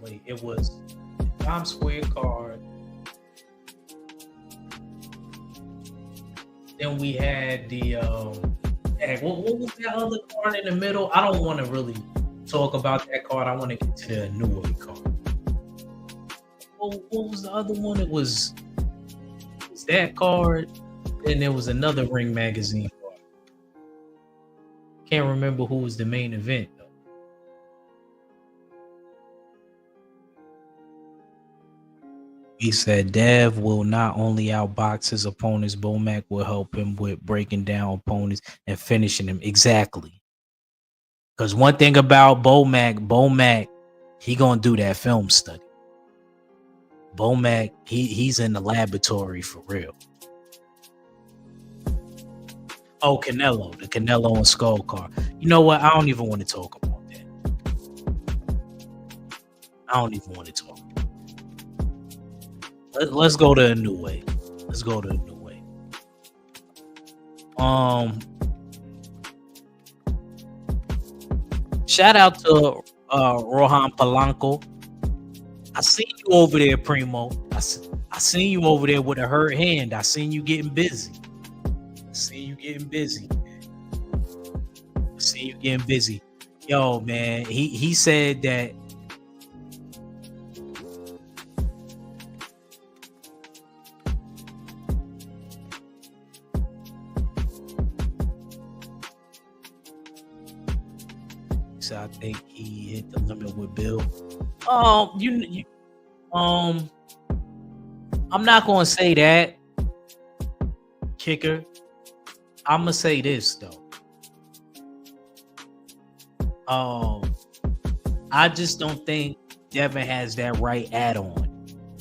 Wait, it was Times Square card. Then we had the what was that other card in the middle? I don't want to really talk about that card. I want to get to the New Way card. What was the other one? It was that card. Then there was another Ring Magazine card. Can't remember who was the main event though. He said Dev will not only outbox his opponents, Bomac will help him with breaking down opponents and finishing them. Exactly. Because one thing about Bomac, he gonna do that film study. Bomac, he's in the laboratory for real. Oh, Canelo, the Canelo and Skull card. You know what? I don't even want to talk about that. I don't even want to talk. Let's go to a New Way. Let's go to a New Way. Shout out to Rohan Polanco. I seen you over there, Primo. I seen you over there with a hurt hand. I seen you getting busy. Yo, man, he said that so I think he hit the limit with Bill. I'm not gonna say that, Kicker. I'm gonna say this though. I just don't think Devin has that right add-on,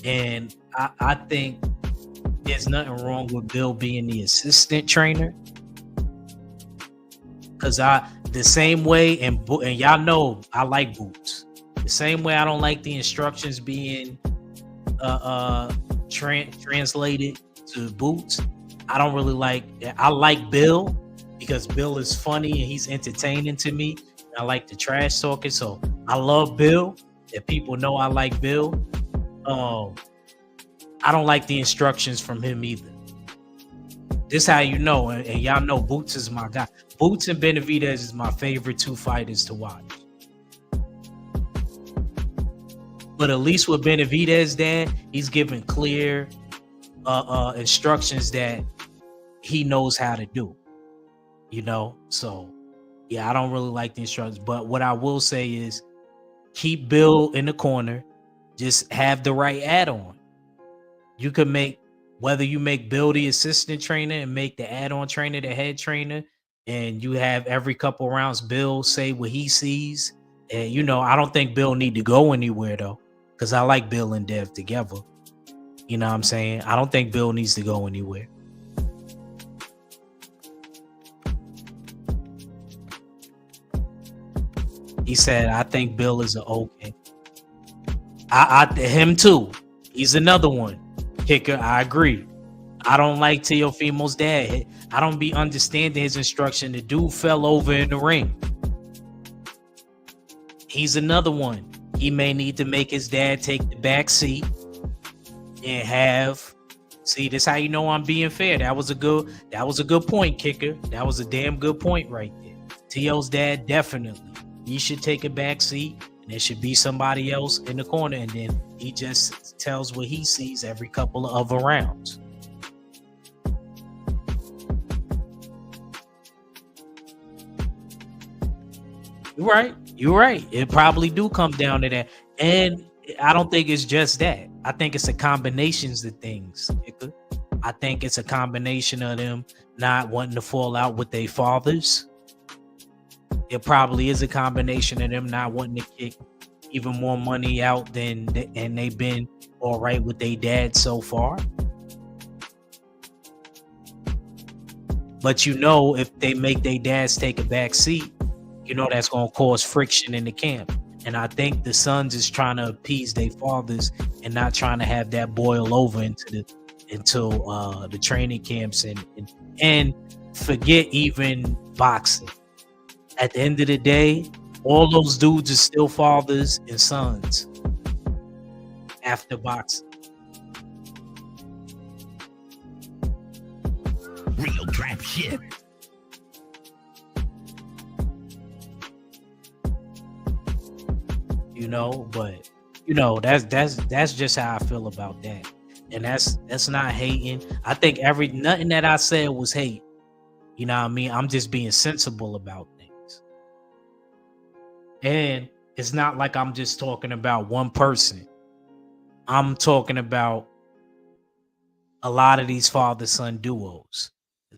and I think there's nothing wrong with Bill being the assistant trainer. Cause the same way, and y'all know I like Boots. The same way I don't like the instructions being translated to Boots. I don't really like. I like Bill because Bill is funny and he's entertaining to me. I like the trash talking, so I love Bill. If people know I like Bill, I don't like the instructions from him either. This how you know, and y'all know Boots is my guy. Boots and Benavidez is my favorite two fighters to watch. But at least with Benavidez, Dan, he's giving clear instructions that he knows how to do. You know, so yeah, I don't really like the instructions. But what I will say is keep Bill in the corner. Just have the right add-on. You could make, whether you make Bill the assistant trainer and make the add-on trainer the head trainer, and you have every couple rounds Bill say what he sees. And, you know, I don't think Bill need to go anywhere, though, because I like Bill and Dev together. You know what I'm saying? I don't think Bill needs to go anywhere. He said, I think Bill is an okay. Him too. He's another one. Kicker, I agree. I don't like Teofimo's dad. I don't be understanding his instruction. The dude fell over in the ring. He's another one. He may need to make his dad take the back seat and have. See, this how you know I'm being fair. That was a good point, Kicker. That was a damn good point right there. T.O.'s dad definitely. He should take a back seat, and there should be somebody else in the corner, and then he just tells what he sees every couple of other rounds. You're right. It probably do come down to that. And I don't think it's just that. I think it's a combination of things. I think it's a combination of them not wanting to fall out with their fathers. It probably is a combination of them not wanting to kick even more money out and they've been all right with their dad so far. But you know, if they make their dads take a back seat, you know that's going to cause friction in the camp. And I think the sons is trying to appease their fathers and not trying to have that boil over until the training camps and forget even boxing. At the end of the day, all those dudes are still fathers and sons after boxing. Real trap shit. You know, but you know, that's just how I feel about that. And that's not hating. I think nothing that I said was hate. You know what I mean? I'm just being sensible about things. And it's not like I'm just talking about one person. I'm talking about a lot of these father-son duos.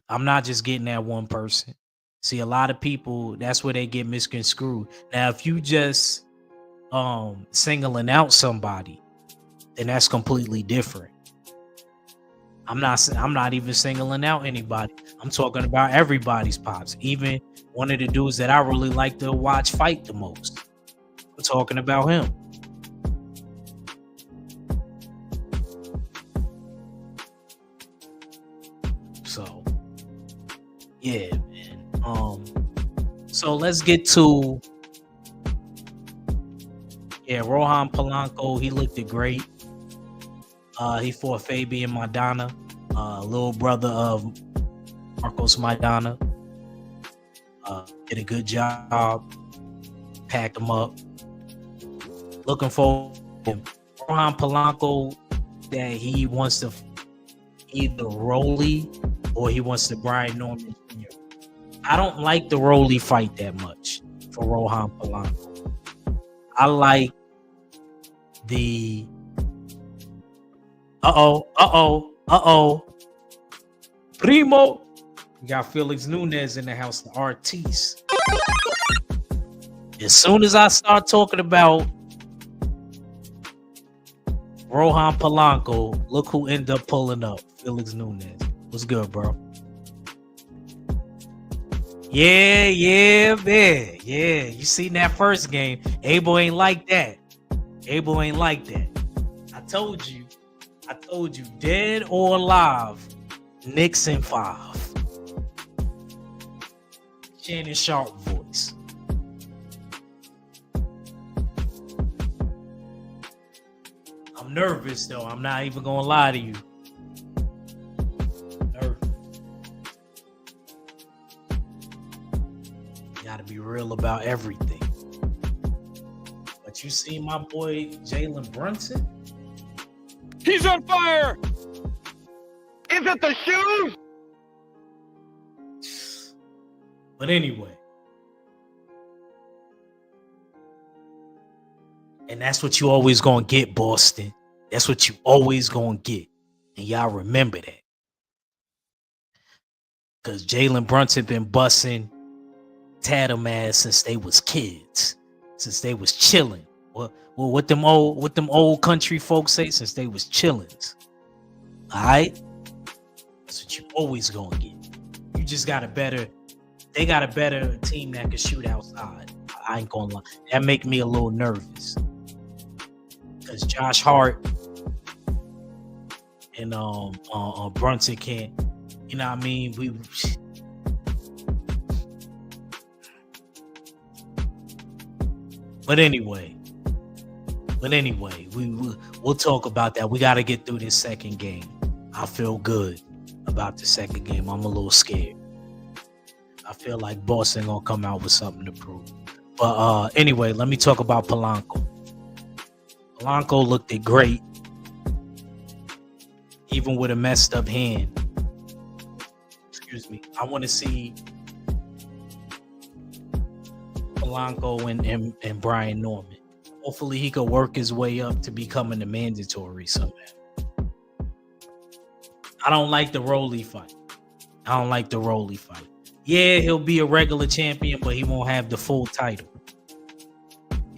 I'm not just getting at one person. See, a lot of people, that's where they get misconstrued. Now, if you just singling out somebody, then that's completely different. I'm not even singling out anybody. I'm talking about everybody's pops. Even one of the dudes that I really like to watch fight the most. I'm talking about him. So, yeah, man. So let's get to Rohan Polanco. He looked great. He fought Fabian Maidana, little brother of Marcos Maidana. Did a good job. Packed him up. Looking for Rohan Polanco that he wants to either Rolly or he wants to Brian Norman Jr. I don't like the Rolly fight that much for Rohan Polanco. I like the Primo. You got Felix Nunes in the house, the artiste. As soon as I start talking about Rohan Polanco, look who ended up pulling up. Felix Nunes. What's good, bro? Yeah, man. Yeah, you seen that first game. Abel ain't like that. I told you, dead or alive, Knicks in 5. Shannon Sharp voice. I'm nervous though. I'm not even gonna lie to you. Nervous. Gotta be real about everything. But you see my boy Jalen Brunson? He's on fire! Is it the shoes? But anyway. And that's what you always gonna get, Boston. That's what you always gonna get. And y'all remember that. Because Jalen Brunson been busting Tatum ass since they was kids. Since they was chilling. Well, what them old country folks say? Since they was chillings. Alright? That's what you always gonna get. You just got they got a better team that can shoot outside. I ain't gonna lie. That make me a little nervous. Because Josh Hart and Brunson can't, you know what I mean? But anyway, we'll talk about that. We got to get through this second game. I feel good about the second game. I'm a little scared. I feel like Boston gonna come out with something to prove. But anyway, let me talk about Polanco. Polanco looked great, even with a messed up hand. Excuse me. I want to see Polanco and Brian Norman. Hopefully he could work his way up to becoming a mandatory somehow. I don't like the Rolly fight. Yeah, he'll be a regular champion, but he won't have the full title.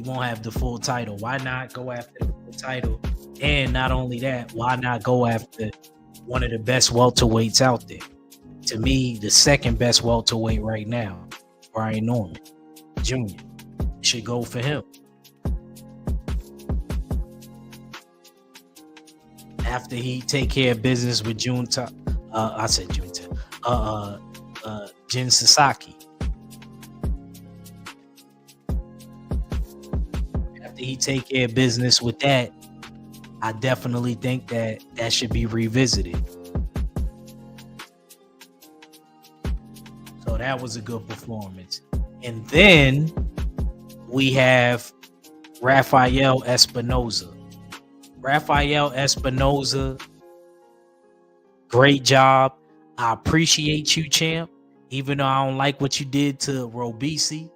Why not go after the full title? And not only that, why not go after one of the best welterweights out there? To me, the second best welterweight right now, Brian Norman Jr. should go for him. After he take care of business with Jin Sasaki. he take care of business with that, I definitely think that should be revisited. So that was a good performance. And then we have Rafael Espinoza. Rafael Espinoza, great job. I appreciate you, champ. Even though I don't like what you did to Robisi.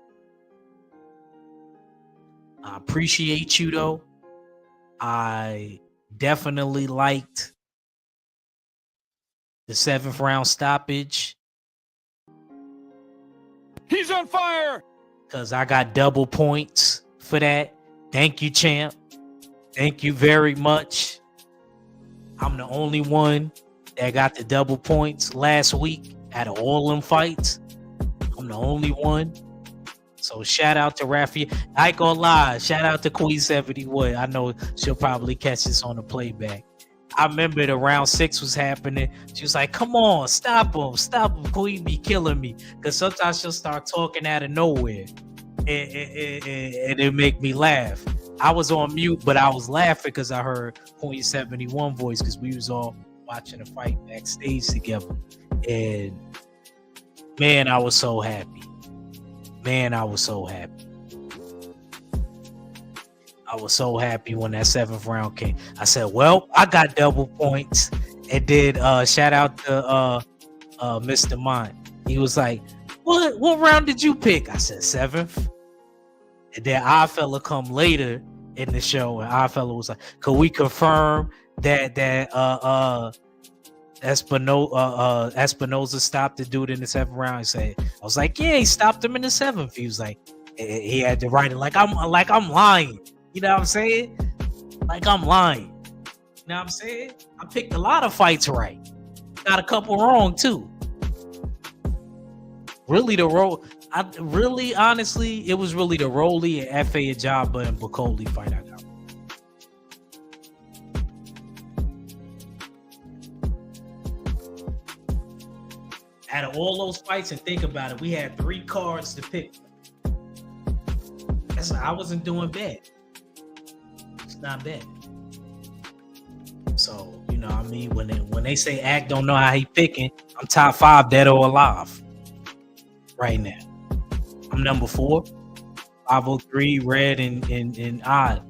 I appreciate you, though. I definitely liked the 7th round stoppage. He's on fire! Because I got double points for that. Thank you, champ. Thank you very much. I'm the only one that got the double points last week out of all them fights. I'm the only one. So shout out to Rafi. I ain't gonna lie. Shout out to Queen 71. I know she'll probably catch this on the playback. I remember the round 6 was happening. She was like, come on, stop him. Queen be killing me. Because sometimes she'll start talking out of nowhere. And it make me laugh. I was on mute, but I was laughing because I heard Queen 71 voice because we was all watching the fight backstage together. And man, I was so happy. I was so happy when that 7th round came. I said, well, I got double points. And then shout out to Mr. Mont. He was like, what round did you pick? I said 7th. And then Oddfella come later in the show, and Oddfella was like, could we confirm that Espinoza stopped the dude in the 7th round? He said, I was like, yeah, he stopped him in the 7th. He was like, he had to write it like I'm lying. You know what I'm saying? Like I'm lying. You know what I'm saying? I picked a lot of fights right. Got a couple wrong too. Honestly, it was really the Rolly and F.A. Ajaba and Bacoli fight I got. Out of all those fights, and think about it, we had 3 cards to pick. I wasn't doing bad. It's not bad. So, you know what I mean? When they say Act don't know how he picking, I'm top 5 dead or alive right now. I'm number 4. 503, Red, and Odd.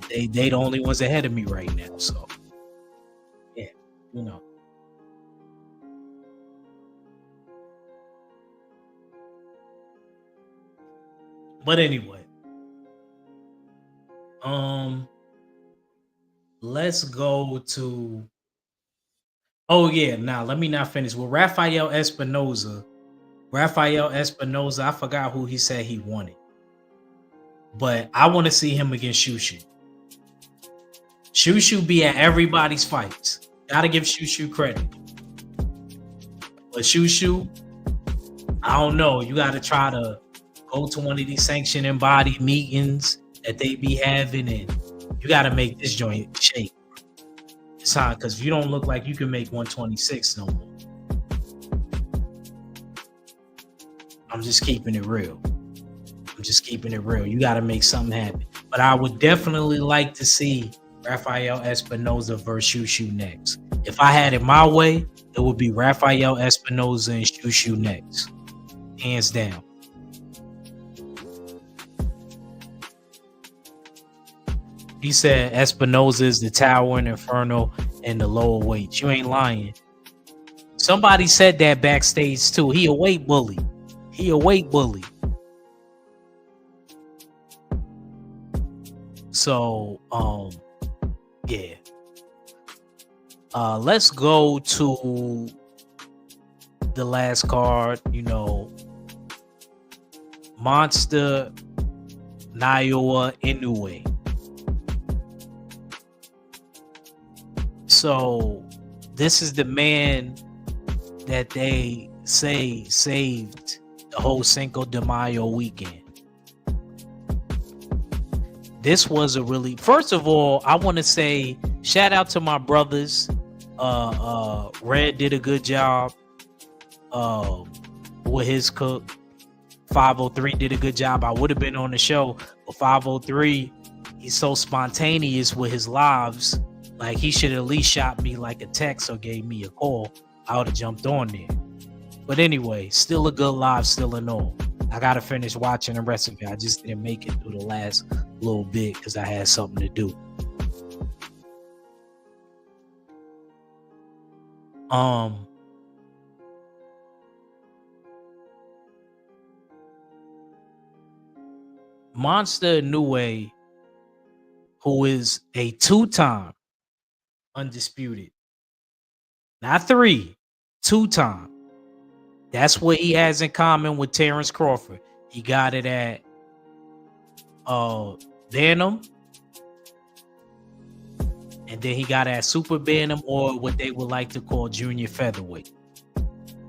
They the only ones ahead of me right now. So, yeah, you know. But anyway, let's go to. Oh yeah, now let me not finish with Rafael Espinoza. I forgot who he said he wanted, but I want to see him against Shushu. Shushu be at everybody's fights. Gotta give Shushu credit. But Shushu, I don't know. You gotta try to go to one of these sanctioning body meetings that they be having, and you gotta make this joint shake. It's hard because you don't look like you can make 126 no more. I'm just keeping it real. You got to make something happen. But I would definitely like to see Rafael Espinoza versus Shushu next. If I had it my way, it would be Rafael Espinoza and Shushu next. Hands down. He said Espinoza is the Tower and Inferno and the lower weights. You ain't lying. Somebody said that backstage too. He a weight bully. So, yeah. Let's go to the last card. You know, Monster Naoya Inoue. So, this is the man that they say saved the whole Cinco de Mayo weekend. This was a really, first of all, I want to say shout out to my brothers. Red did a good job with his cook. 503 did a good job. I would have been on the show, but 503, he's so spontaneous with his lives. Like, he should at least shot me like a text or gave me a call. I would have jumped on there. But anyway, still a good live, still in all. I gotta finish watching the rest of it. I just didn't make it through the last little bit because I had something to do. Monster Inoue, who is a 2-time undisputed, not 3, 2-time. That's what he has in common with Terrence Crawford. He got it at Bantam, and then he got it at Super Bantam, or what they would like to call junior featherweight.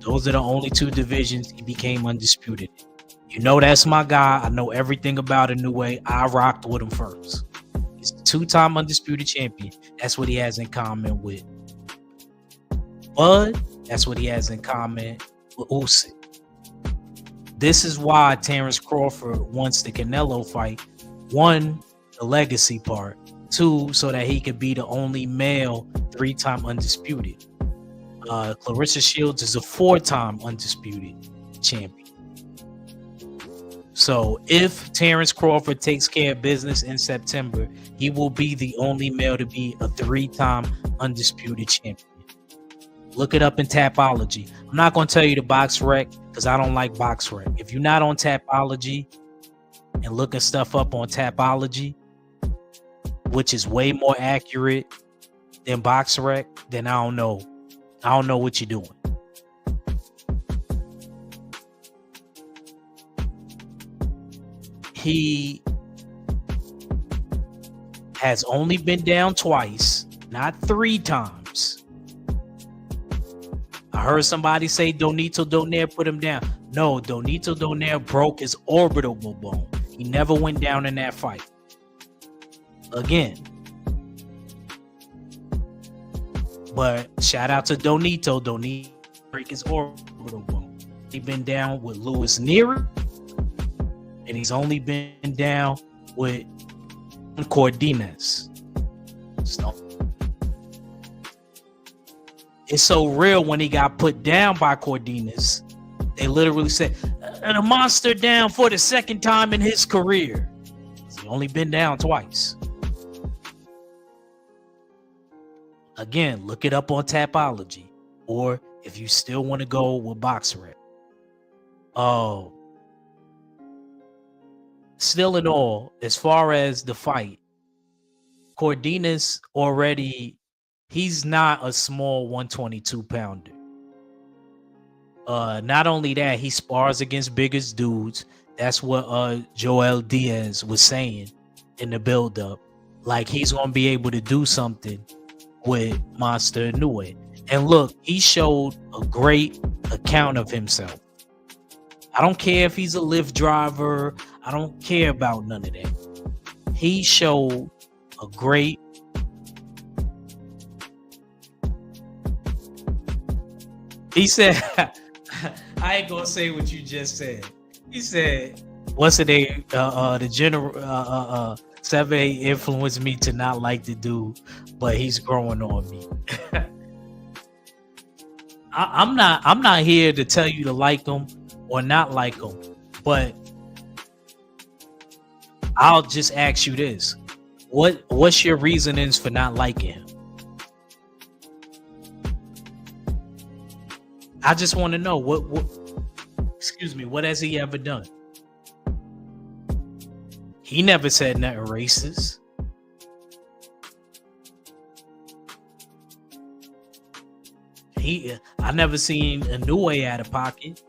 Those are the only 2 divisions he became undisputed in. You know, that's my guy. I know everything about Inoue. I rocked with him first. He's a 2-time undisputed champion. That's what he has in common with Bud. That's what he has in common with Usyk. This is why Terrence Crawford wants the Canelo fight. 1, the legacy part. 2, so that he could be the only male 3-time undisputed. Clarissa Shields is a 4-time undisputed champion. So if Terrence Crawford takes care of business in September, he will be the only male to be a 3-time undisputed champion. Look it up in Tapology. I'm not going to tell you to BoxRec because I don't like BoxRec. If you're not on Tapology and looking stuff up on Tapology, which is way more accurate than BoxRec, then I don't know. I don't know what you're doing. He has only been down twice, not 3 times. I heard somebody say Donito Donaire put him down. No, Donito Donaire broke his orbital bone. He never went down in that fight. Again. But shout out to Donito. Donito break his orbital bone. He's been down with Louis Neary. And he's only been down with Cordinez. So it's so real when he got put down by Cordinez. They literally said, the monster down for the 2nd time in his career. He's only been down twice. Again, look it up on Tapology. Or if you still want to go with BoxRec. Oh. Still in all, as far as the fight, Cordinez already, he's not a small 122 pounder. Not only that, he spars against bigger dudes. That's what Joel Diaz was saying in the build-up. Like, he's going to be able to do something with Monster Inoue. And look, he showed a great account of himself. I don't care if he's a Lyft driver. I don't care about none of that. He showed a great He said, I ain't gonna say what you just said. He said, what's the name? The general 7A influenced me to not like the dude, but he's growing on me. I'm not here to tell you to like him or not like him, but I'll just ask you this: what's your reasonings for not liking him? I just want to know what has he ever done? He never said nothing racist. I never seen Inoue out of pocket.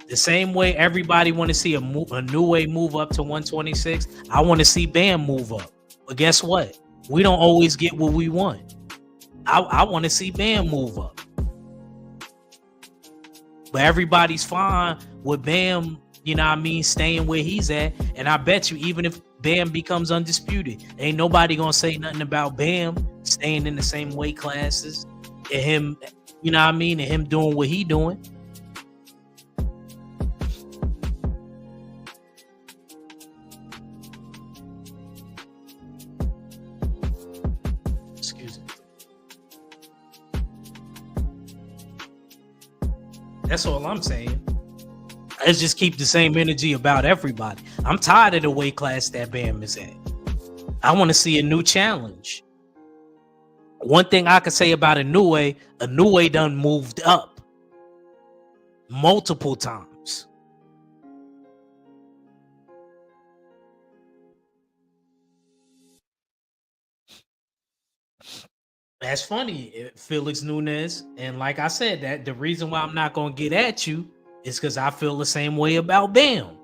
The same way everybody want to see Inoue move up to 126, I want to see Bam move up. But guess what? We don't always get what we want. I want to see Bam move up. But everybody's fine with Bam, you know what I mean, staying where he's at. And I bet you, even if Bam becomes undisputed, ain't nobody gonna say nothing about Bam staying in the same weight classes and him, you know what I mean, and him doing what he doing. That's all I'm saying. Let's just keep the same energy about everybody. I'm tired of the weight class that Bam is at. I want to see a new challenge. One thing I could say about Inoue done moved up multiple times. That's funny, Felix Nunes. And like I said, that the reason why I'm not going to get at you is because I feel the same way about Bam.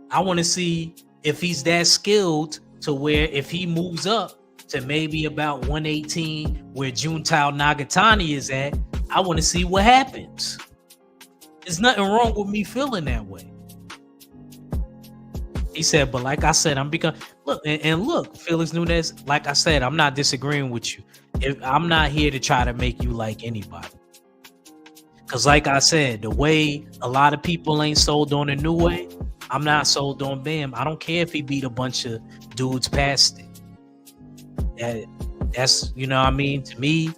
I want to see if he's that skilled to where if he moves up to maybe about 118 where Juntao Nagatani is at, I want to see what happens. There's nothing wrong with me feeling that way. He said, but like I said, I'm becoming look, Felix Nunes, like I said, I'm not disagreeing with you. I'm not here to try to make you like anybody. Because like I said, the way a lot of people ain't sold on Inoue, I'm not sold on Bam. I don't care if he beat a bunch of dudes past it. That's, you know what I mean? To me,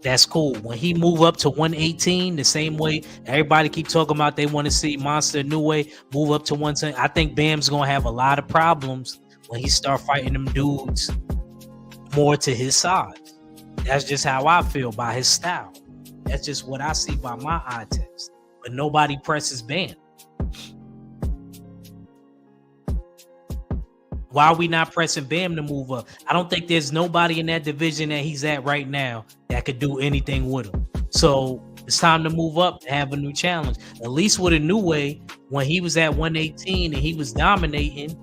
that's cool. When he move up to 118, the same way everybody keep talking about they want to see Monster Inoue move up to 110. I think Bam's going to have a lot of problems when he start fighting them dudes more to his side. That's just how I feel by his style. That's just what I see by my eye test. But nobody presses Bam. Why are we not pressing Bam to move up? I don't think there's nobody in that division that he's at right now that could do anything with him. So it's time to move up and have a new challenge. At least with Inoue, when he was at 118 and he was dominating,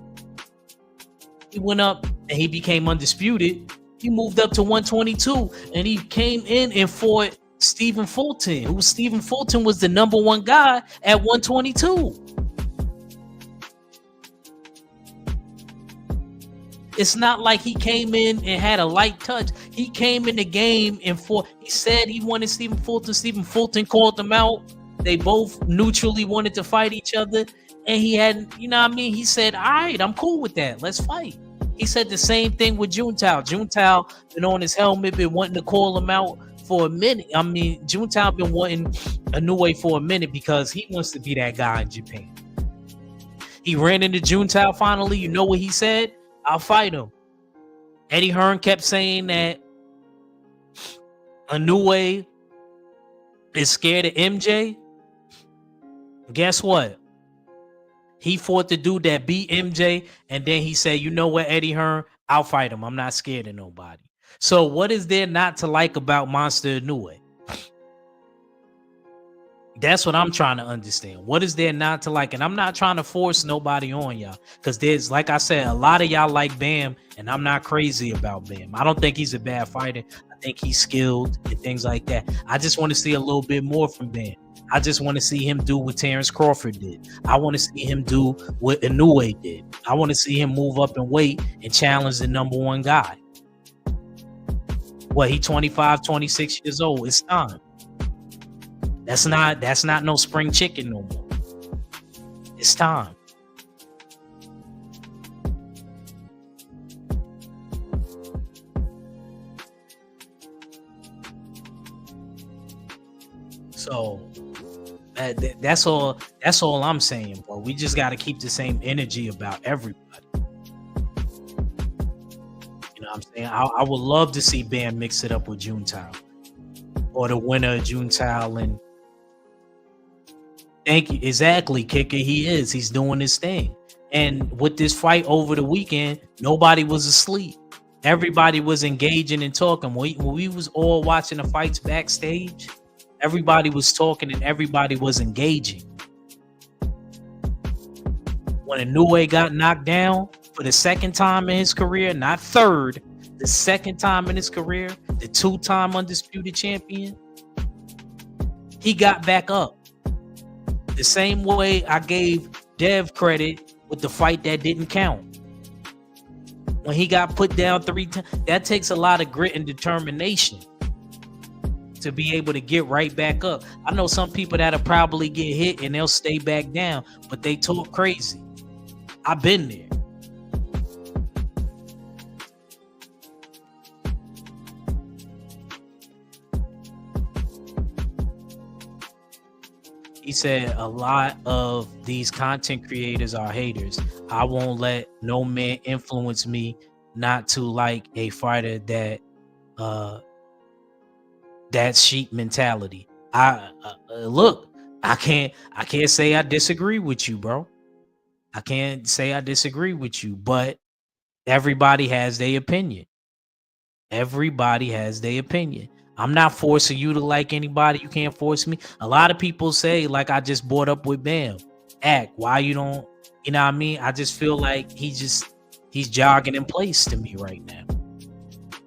he went up and he became undisputed. He moved up to 122 and he came in and fought Stephen Fulton, Stephen Fulton was the number one guy at 122. It's not like he came in and had a light touch. He came in the game and he said he wanted Stephen Fulton. Stephen Fulton called him out. They both neutrally wanted to fight each other. And he had, you know what I mean? He said, all right, I'm cool with that. Let's fight. He said the same thing with Juntao. Juntao been on his helmet, been wanting to call him out for a minute. I mean, Juntao been wanting Inoue for a minute because he wants to be that guy in Japan. He ran into Juntao finally. You know what he said? I'll fight him. Eddie Hearn kept saying that Inoue is scared of MJ. Guess what? He fought the dude that beat MJ, and then he said, you know what, Eddie Hearn? I'll fight him. I'm not scared of nobody. So what is there not to like about Monster Inoue? That's what I'm trying to understand. What is there not to like? And I'm not trying to force nobody on y'all. Because there's, like I said, a lot of y'all like Bam, and I'm not crazy about Bam. I don't think he's a bad fighter. I think he's skilled and things like that. I just want to see a little bit more from Bam. I just want to see him do what Terrence Crawford did. I want to see him do what Inoue did. I want to see him move up in weight and challenge the number one guy. What, he 25, 26 years old. It's time. That's not no spring chicken no more. It's time. So that's all I'm saying, bro. We just got to keep the same energy about everybody. You know what I'm saying? I would love to see Bam mix it up with Juntao, or the winner of Juntao and thank you. Exactly, Kicker. He's doing his thing. And with this fight over the weekend, nobody was asleep. Everybody was engaging and talking. When we was all watching the fights backstage, everybody was talking and everybody was engaging. When Inoue got knocked down for the second time in his career, not third, the second time in his career, the two-time undisputed champion, he got back up. The same way I gave Dev credit with the fight that didn't count. When he got put down 3 times, that takes a lot of grit and determination to be able to get right back up. I know some people that'll probably get hit and they'll stay back down, but they talk crazy. I've been there. He said a lot of these content creators are haters. I won't let no man influence me not to like a fighter that's sheep mentality. Look, I can't say I disagree with you, bro. I can't say I disagree with you, but everybody has their opinion. Everybody has their opinion. I'm not forcing you to like anybody. You can't force me. A lot of people say, like I just brought up with Bam, act, why you don't, you know what I mean? I just feel like he's jogging in place to me right now.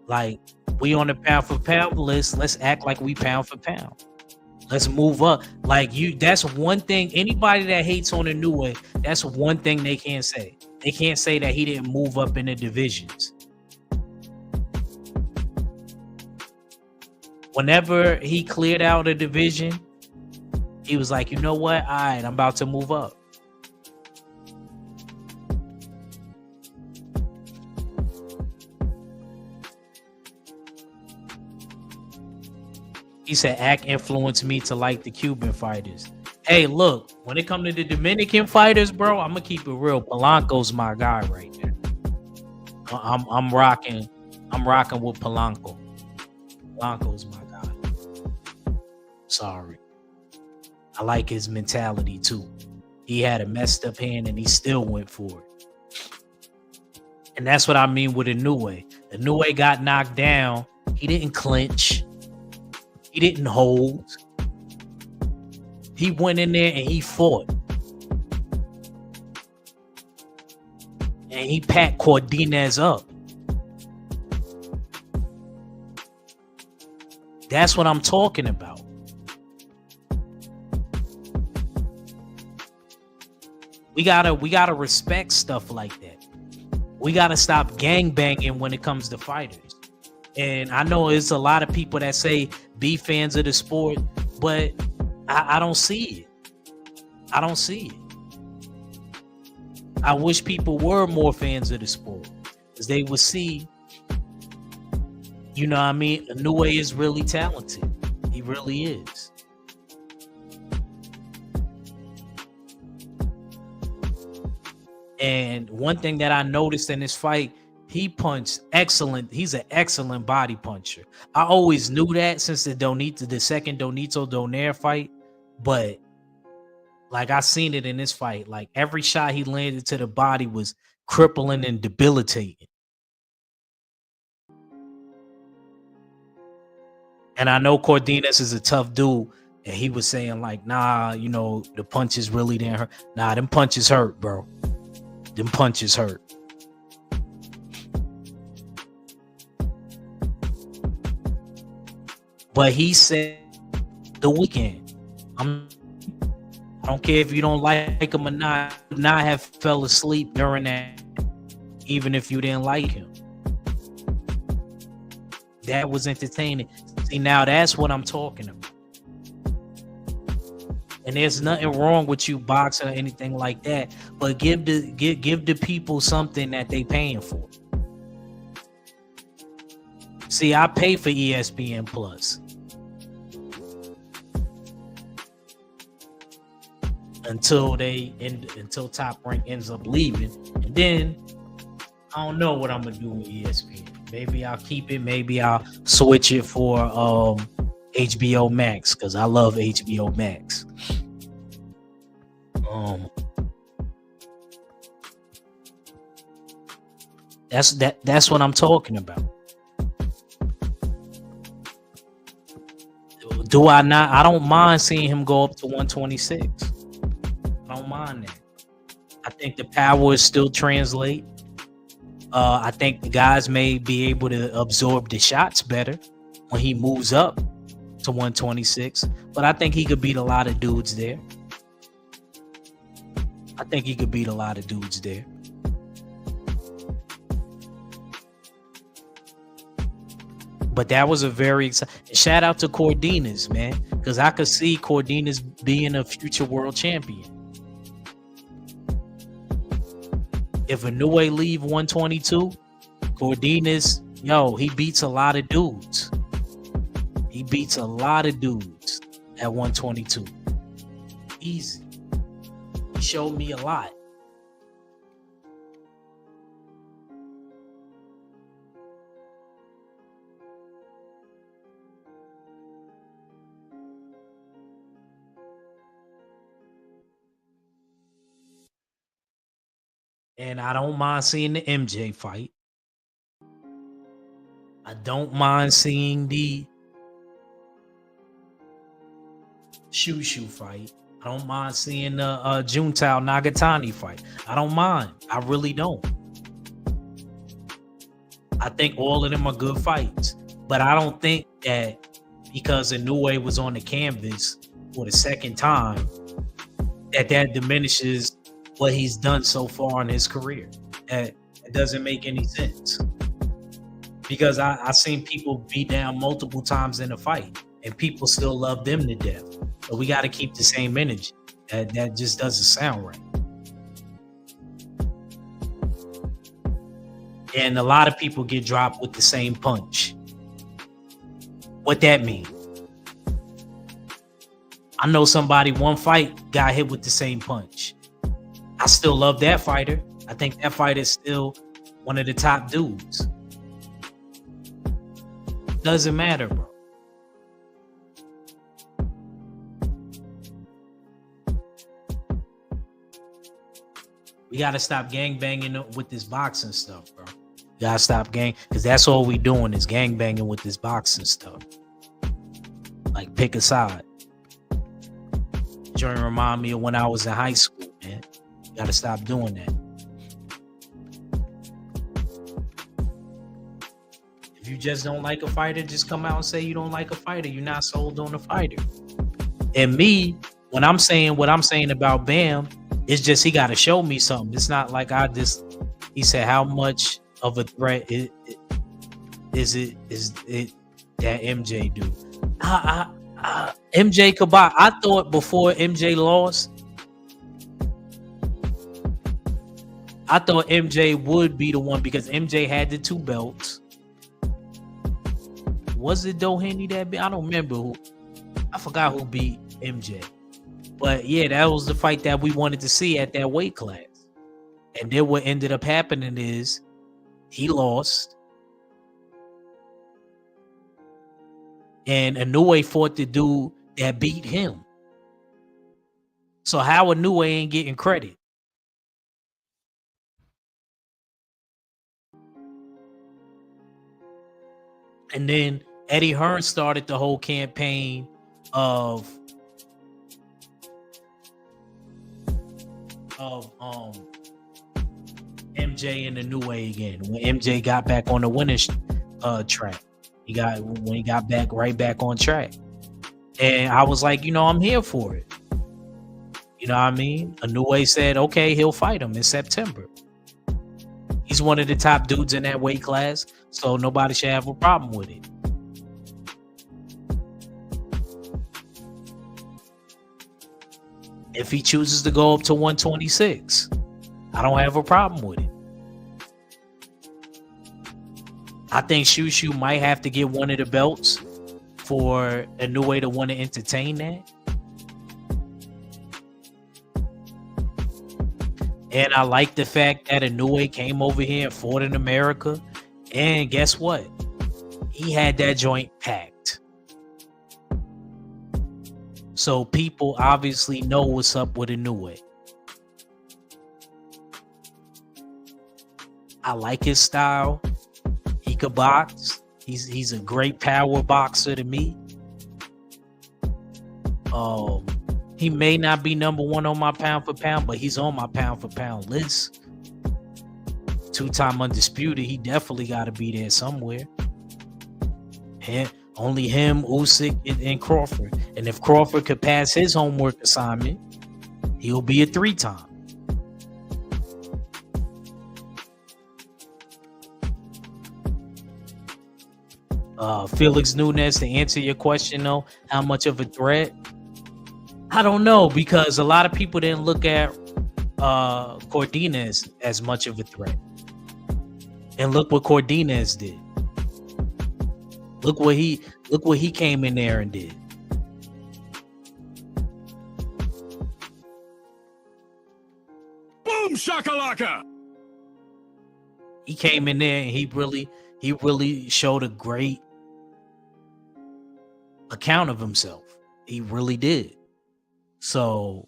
Like, we on the pound for pound list. Let's act like we pound for pound. Let's move up. Like that's one thing. Anybody that hates on Inoue, that's one thing they can't say. They can't say that he didn't move up in the divisions. Whenever he cleared out a division, he was like, you know what? All right, I'm about to move up. He said, act influenced me to like the Cuban fighters. Hey, look, when it comes to the Dominican fighters, bro, I'm gonna keep it real. Polanco's my guy right there. I'm rocking with Polanco. Polanco's my guy. Sorry. I like his mentality too. He had a messed up hand and he still went for it. And that's what I mean with Inoue. Inoue got knocked down. He didn't clinch. He didn't hold. He went in there and he fought. And he packed Cordinez up. That's what I'm talking about. We gotta respect stuff like that. We gotta stop gangbanging when it comes to fighters. And I know there's a lot of people that say be fans of the sport, but I don't see it. I don't see it. I wish people were more fans of the sport, because they would see, you know what I mean? Inoue is really talented. He really is. And one thing that I noticed in this fight, he punched excellent. He's an excellent body puncher. I always knew that since the second Donito Donaire fight, but like I seen it in this fight. Like every shot he landed to the body was crippling and debilitating. And I know Cordinez is a tough dude, and he was saying like, nah, you know, the punches really didn't hurt. Nah, them punches hurt, bro. Them punches hurt. But he said the weekend, I don't care if you don't like him or not have fell asleep during that, even if you didn't like him. That was entertaining. See, now that's what I'm talking about. And there's nothing wrong with you boxing or anything like that, but give the people something that they paying for. See, I pay for ESPN Plus. Until Top Rank ends up leaving. And then I don't know what I'm gonna do with ESPN. Maybe I'll keep it, maybe I'll switch it for HBO Max, because I love HBO Max. That's what I'm talking about. I don't mind seeing him go up to 126. I don't mind that. I think the power is still translate. I think the guys may be able to absorb the shots better when he moves up to 126. But I think he could beat a lot of dudes there. But that was a very exciting. Shout out to Cordinez, man, because I could see Cordinez being a future world champion. If Inoue leave 122, Cordinez, he beats a lot of dudes. He beats a lot of dudes at 122. easy. He showed me a lot. And I don't mind seeing the MJ fight. I don't mind seeing the Shushu fight. I don't mind seeing the Juntao Nagatani fight. I don't mind. I really don't. I think all of them are good fights. But I don't think that because Inoue was on the canvas for the second time, that diminishes what he's done so far in his career. It doesn't make any sense. Because I've seen people beat down multiple times in a fight and people still love them to death. So we got to keep the same energy. That just doesn't sound right. And a lot of people get dropped with the same punch. What that mean? I know somebody one fight got hit with the same punch. I still love that fighter. I think that fighter is still one of the top dudes. Doesn't matter, bro. We gotta stop gang banging with this boxing stuff, bro. We gotta stop because that's all we doing is gang banging with this boxing stuff. Like, pick a side. Joint remind me of when I was in high school, man. You gotta stop doing that. If you just don't like a fighter, just come out and say you don't like a fighter. You're not sold on a fighter. And me, when I'm saying what I'm saying about Bam, it's just he got to show me something. It's not like he said, how much of a threat is it that MJ do? MJ Kabak, I thought before MJ lost, I thought MJ would be the one because MJ had the 2 belts. Was it Doheny that beat? I don't remember who. I forgot who beat MJ. But yeah, that was the fight that we wanted to see at that weight class. And then what ended up happening is he lost. And Inoue fought the dude that beat him. So how Inoue ain't getting credit? And then Eddie Hearn started the whole campaign of MJ and Inoue again. When MJ got back on the winning track, when he got back right back on track, and I was like, I'm here for it. You know what I mean? Inoue said, okay, he'll fight him in September. He's one of the top dudes in that weight class, so nobody should have a problem with it. If he chooses to go up to 126, I don't have a problem with it. I think Shushu might have to get one of the belts for Inoue to want to entertain that. And I like the fact that Inoue came over here and fought in America. And guess what? He had that joint packed. So people obviously know what's up with Inoue. I like his style. He could box. He's a great power boxer to me. He may not be number 1 on my pound for pound, but he's on my pound for pound list. 2-time undisputed. He definitely got to be there somewhere. And only him, Usyk, and Crawford. And if Crawford could pass his homework assignment, he'll be a 3-time. Felix Nunes, to answer your question though, how much of a threat? I don't know, because a lot of people didn't look at Cordinez as much of a threat. And look what Cordinez did. Look what he came in there and did. shakalaka! He came in there and he really showed a great account of himself. He really did. So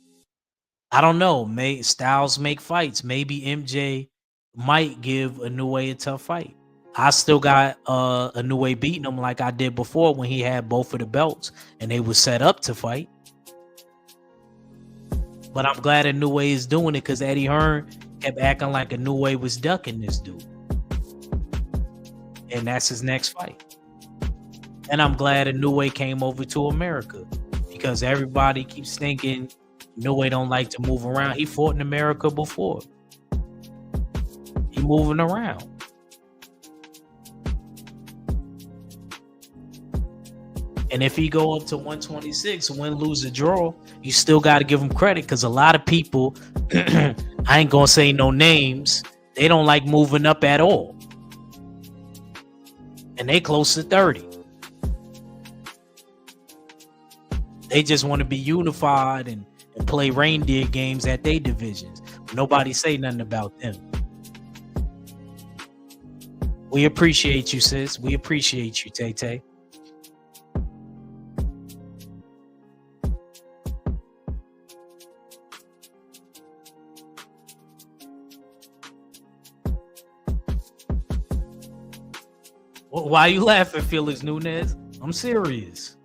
I don't know. Styles make fights. Maybe MJ might give Inoue a tough fight. I still got Inoue beating him like I did before when he had both of the belts and they were set up to fight. But I'm glad Inoue is doing it because Eddie Hearn kept acting like Inoue was ducking this dude. And that's his next fight. And I'm glad Inoue came over to America because everybody keeps thinking Inoue don't like to move around. He fought in America before. He moving around. And if he go up to 126, win, lose, or draw, you still got to give him credit because a lot of people, I ain't going to say no names, they don't like moving up at all. And they close to 30. They just want to be unified and play reindeer games at their divisions. Nobody say nothing about them. We appreciate you, sis. We appreciate you, Tay-Tay. Why you laughing, Felix Nunes? I'm serious.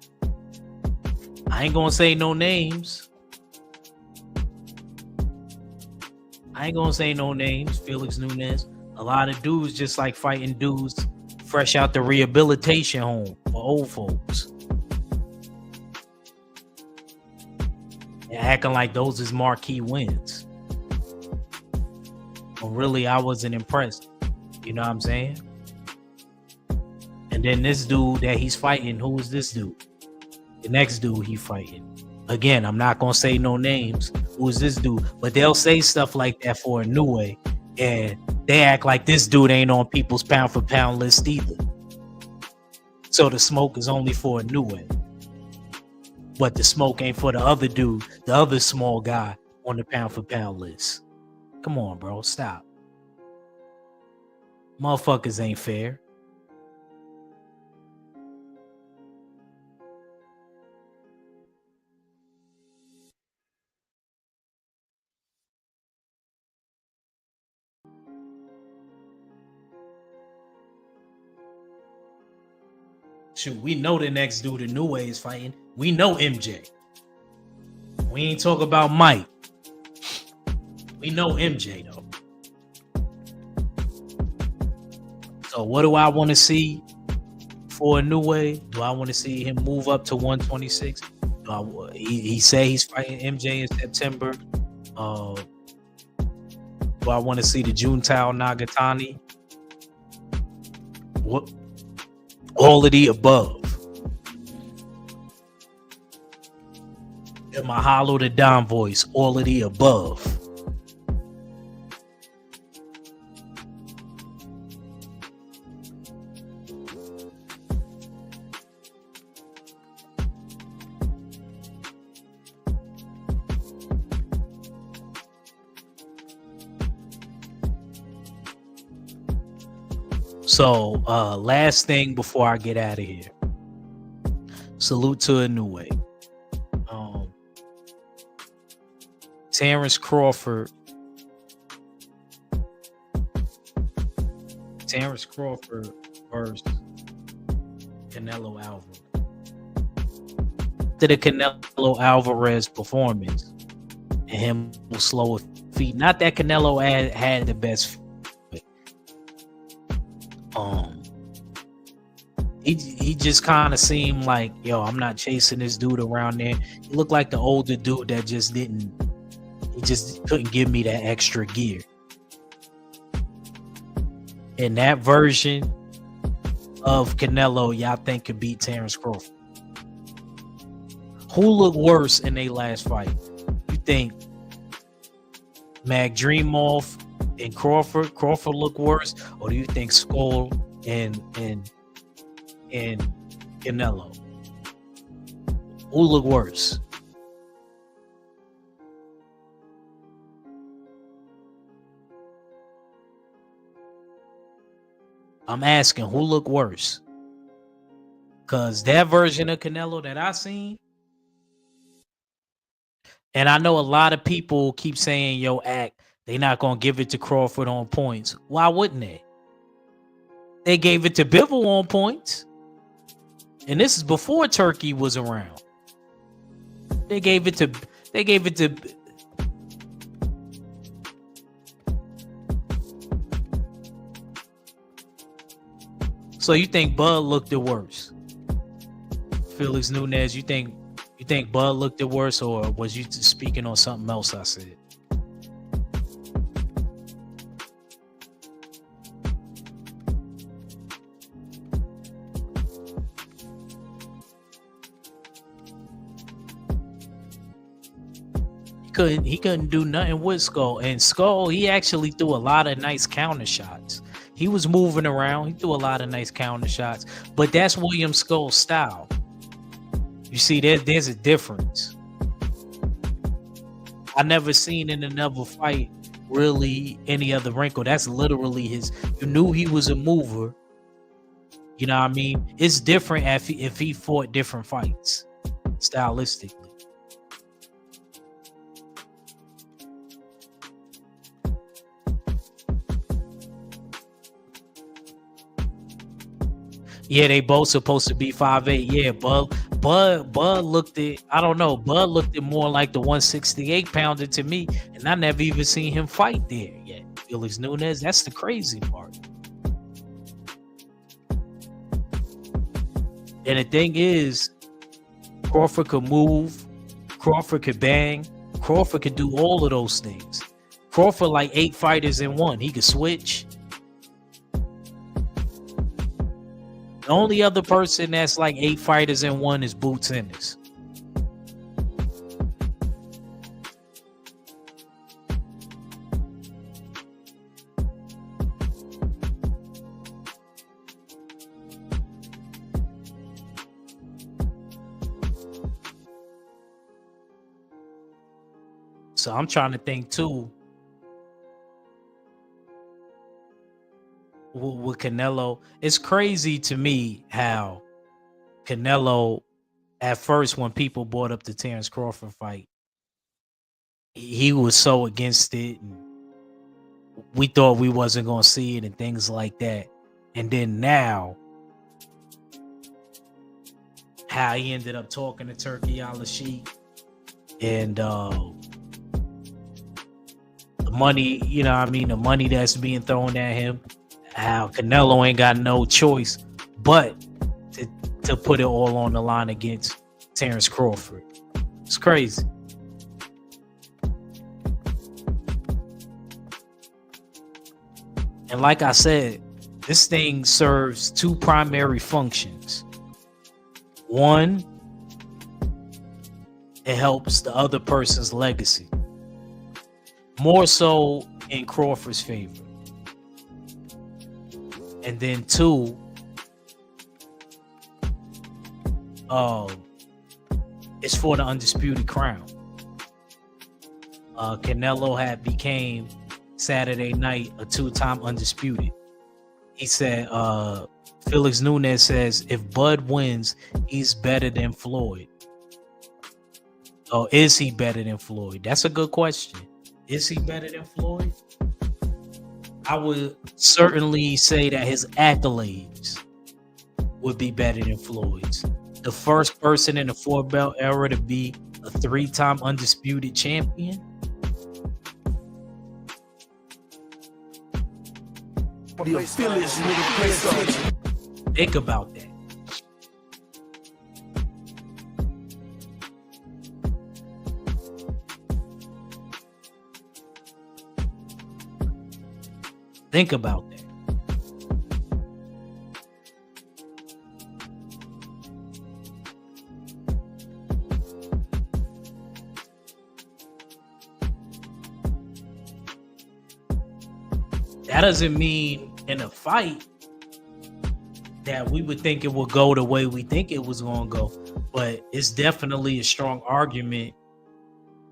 I ain't gonna say no names. Felix Nunes. A lot of dudes just like fighting dudes fresh out the rehabilitation home for old folks. And acting like those is marquee wins. But really, I wasn't impressed. You know what I'm saying? And then this dude that he's fighting, who is this dude? The next dude he fighting. Again, I'm not gonna say no names. Who is this dude? But they'll say stuff like that for Inoue, and they act like this dude ain't on people's pound for pound list either. So the smoke is only for Inoue, but the smoke ain't for the other dude, the other small guy on the pound for pound list. Come on, bro, stop. Motherfuckers ain't fair. Shoot, we know the next dude Inoue is fighting. We know MJ. We ain't talk about Mike. We know MJ though. So what do I want to see for Inoue? Do I want to see him move up to 126? He say he's fighting MJ in September. Do I want to see the Juntao Nagatani? What? All of the above. In my Hollow to Don voice, all of the above. So, last thing before I get out of here. Salute to Inoue. Terrence Crawford versus Canelo Alvarez. To the Canelo Alvarez performance and him slower feet. Not that Canelo had the best feet. He just kind of seemed like, yo, I'm not chasing this dude around there. He looked like the older dude that just couldn't give me that extra gear. And that version of Canelo, y'all think could beat Terrence Crawford. Who looked worse in their last fight? You think Magdremov and Crawford look worse, or do you think Skull and Canelo? Who look worse? I'm asking who looked worse? Because that version of Canelo that I seen, and I know a lot of people keep saying, yo, act, they not going to give it to Crawford on points. Why wouldn't they? They gave it to Bivol on points. And this is before Turkey was around. They gave it to So you think Bud looked the worse? Felix Nunes, you think Bud looked the worse, or was you speaking on something else I said? He couldn't do nothing with Skull. And Skull, he actually threw a lot of nice counter shots. He was moving around. He threw a lot of nice counter shots. But that's William Skull's style. You see, there's a difference. I never seen in another fight really any other wrinkle. That's literally his. You knew he was a mover. You know what I mean? It's different if he fought different fights, stylistically. Yeah, they both supposed to be 5'8". Yeah, Bud looked at, I don't know, Bud looked at more like the 168 pounder to me, and I never even seen him fight there yet. Felix Nunes, that's the crazy part. And the thing is, Crawford could move, Crawford could bang, Crawford could do all of those things. Crawford like 8 fighters in one. He could switch. The only other person that's like 8 fighters in one is Boots Ennis. So I'm trying to think too. With Canelo, it's crazy to me how Canelo, at first when people brought up the Terence Crawford fight, he was so against it, and we thought we wasn't gonna see it and things like that. And then now, how he ended up talking to Turki Al-Sheikh, and the money, you know what I mean, the money that's being thrown at him. How Canelo ain't got no choice but to put it all on the line against Terence Crawford. It's crazy. And like I said, this thing serves 2 primary functions. One, it helps the other person's legacy. More so in Crawford's favor. And then 2, it's for the undisputed crown. Canelo had became Saturday night a 2-time undisputed. He said, Felix Nunes says, if Bud wins, he's better than Floyd. Oh, is he better than Floyd? That's a good question. Is he better than Floyd? I would certainly say that his accolades would be better than Floyd's. The first person in the 4-belt era to be a 3-time undisputed champion. Think about that. Think about that. That doesn't mean in a fight that we would think it would go the way we think it was going to go, but it's definitely a strong argument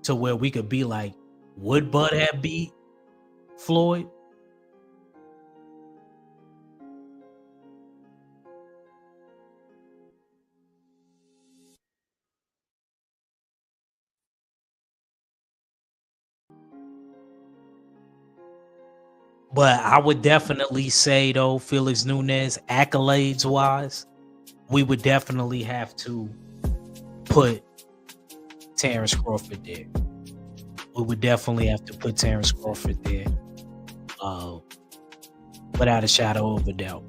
to where we could be like, would Bud have beat Floyd? But I would definitely say though, Felix Nunes, accolades wise, we would definitely have to put Terrence Crawford there. We would definitely have to put Terrence Crawford there, without a shadow of a doubt.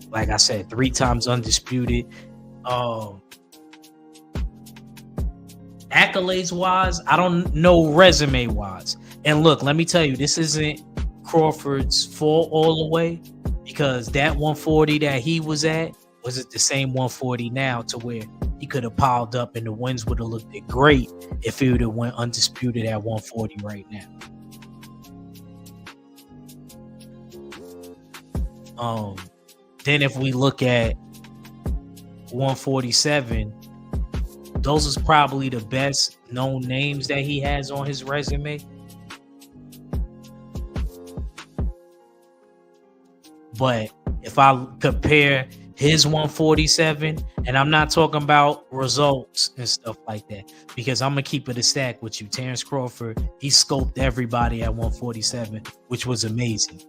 Like I said, 3 times undisputed. Accolades wise, I don't know resume wise. And look, let me tell you, this isn't Crawford's fault all the way, because that 140 that he was at was it the same 140 now, to where he could have piled up and the wins would have looked great if he would have went undisputed at 140 right now. Then if we look at 147, those is probably the best known names that he has on his resume. But if I compare his 147, and I'm not talking about results and stuff like that, because I'm gonna keep it a stack with you. Terrence Crawford, he scoped everybody at 147, which was amazing.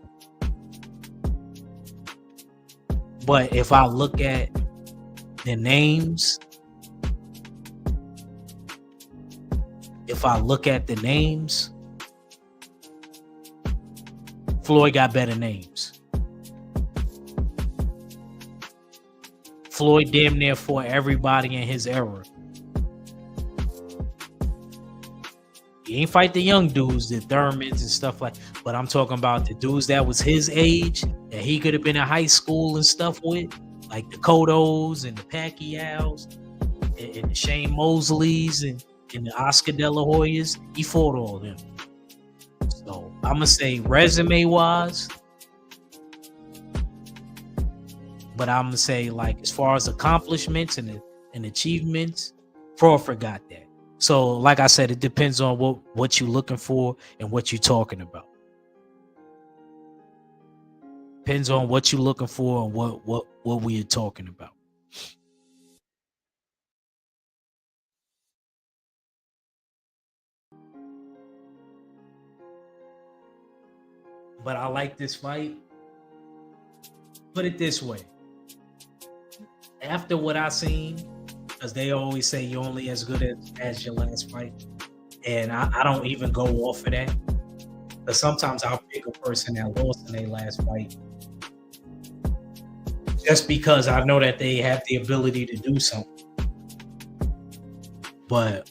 But if I look at the names, Floyd got better names. Floyd damn near fought everybody in his era. He ain't fight the young dudes, the Thurmans and stuff like, but I'm talking about the dudes that was his age, that he could have been in high school and stuff with, like the Cottos and the Pacquiaos and the Shane Mosleys and the Oscar De La Hoyas. He fought all of them. So I'm gonna say resume wise, but I'm gonna say, like, as far as accomplishments and achievements, Crawford got that. So like I said, it depends on what you're looking for and what you're talking about. Depends on what you're looking for and what we are talking about. But I like this fight. Put it this way. After what I seen, because they always say you're only as good as your last fight. And I don't even go off of that. But sometimes I'll pick a person that lost in their last fight just because I know that they have the ability to do something. But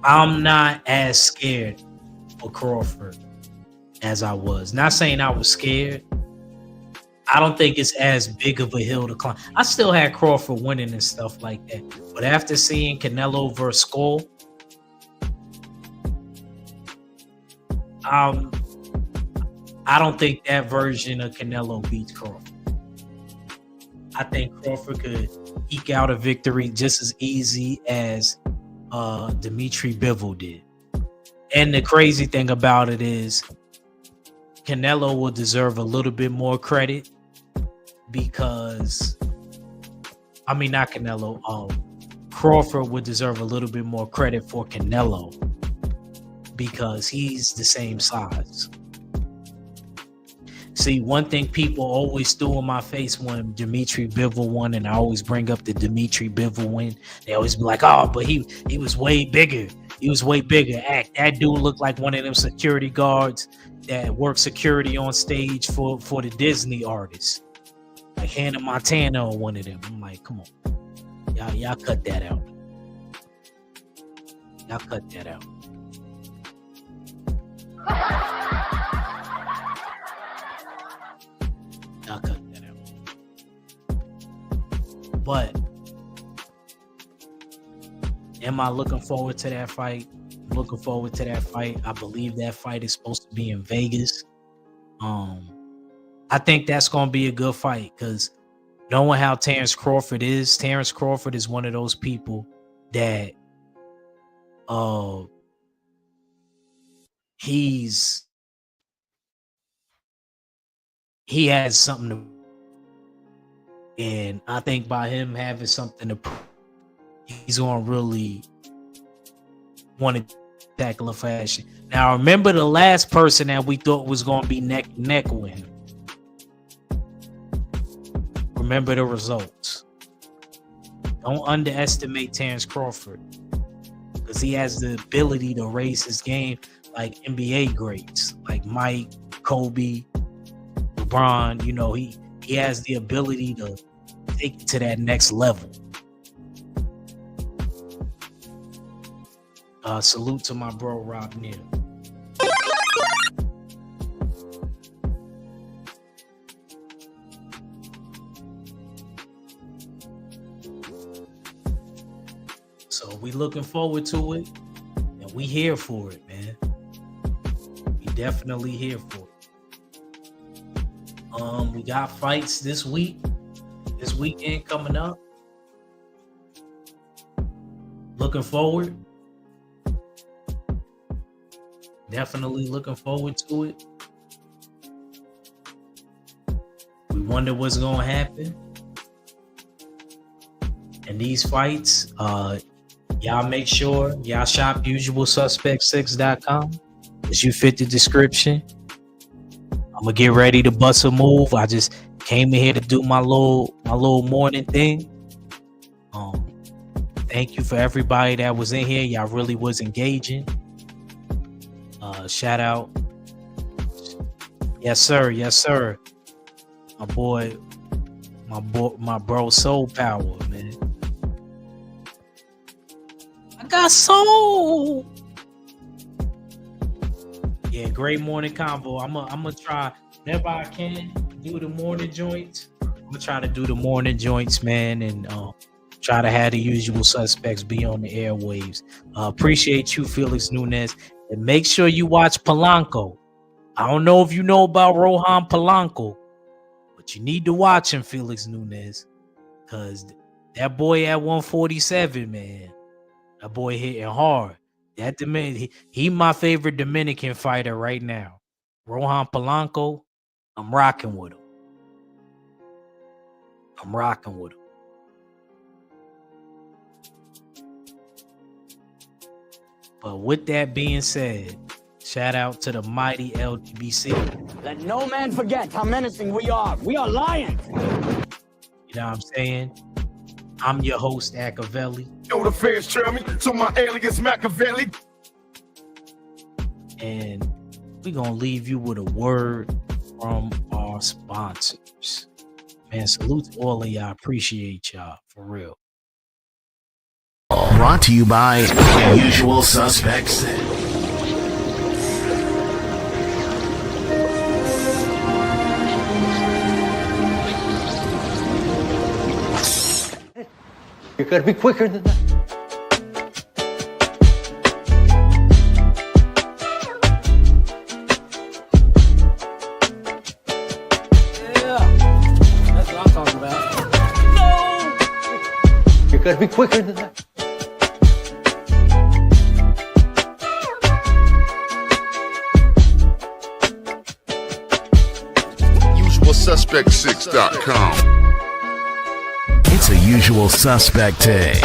I'm not as scared for Crawford as I was. Not saying I was scared. I don't think it's as big of a hill to climb. I still had Crawford winning and stuff like that. But after seeing Canelo versus Skull, I don't think that version of Canelo beats Crawford. I think Crawford could eke out a victory just as easy as Dimitri Bivol did. And the crazy thing about it is Canelo will deserve a little bit more credit because, I mean, not Canelo, Crawford would deserve a little bit more credit for Canelo because he's the same size. See, one thing people always threw in my face when Dimitri Bivol won, and I always bring up the Dimitri Bivol win, they always be like, oh, but he was way bigger. He was way bigger. That dude looked like one of them security guards that work security on stage for the Disney artists. Like Hannah Montana or one of them. I'm like, come on. Y'all cut that out. Y'all cut that out. Y'all cut that out. But am I looking forward to that fight? I'm looking forward to that fight. I believe that fight is supposed to be in Vegas. I think that's going to be a good fight because knowing how Terrence Crawford is one of those people that he has something to, and I think by him having something to prove, he's gonna really want to tackle a fashion. Now, remember the last person that we thought was gonna be neck and neck with him. Remember the results. Don't underestimate Terrence Crawford, because he has the ability to raise his game like NBA greats, like Mike, Kobe, LeBron. You know, he has the ability to take it to that next level. Salute to my bro Rob Neal. So we looking forward to it, and we here for it, man. We definitely here for it. We got fights this weekend coming up. Looking forward. Definitely looking forward to it. We wonder what's gonna happen. And these fights, y'all make sure y'all shop usualsuspect6.com as you fit the description. I'm gonna get ready to bust a move. I just came in here to do my little morning thing. Thank you for everybody that was in here. Y'all really was engaging. Shout out. Yes, sir. My bro Soul Power, man. I got soul. Yeah, great morning convo. I'm gonna try whenever I can do the morning joints. I'm gonna try to do the morning joints, man, and try to have the usual suspects be on the airwaves. Appreciate you, Felix Nunez. And make sure you watch Polanco. I don't know if you know about Rohan Polanco, but you need to watch him, Felix Nunez, because that boy at 147, man, that boy hitting hard. That he my favorite Dominican fighter right now. Rohan Polanco, I'm rocking with him. But with that being said, shout out to the mighty LGBC. Let no man forget how menacing we are. We are lions. You know what I'm saying? I'm your host, Acavelli. Yo, the fans trail me, so my alias Machiavelli. And we're going to leave you with a word from our sponsors. Man, salute to all of y'all. Appreciate y'all, for real. Brought to you by Usual Suspects. You gotta be quicker than that. Yeah, that's what I'm talking about. No! You gotta be quicker than that. Suspect6.com. It's a Usual Suspect day.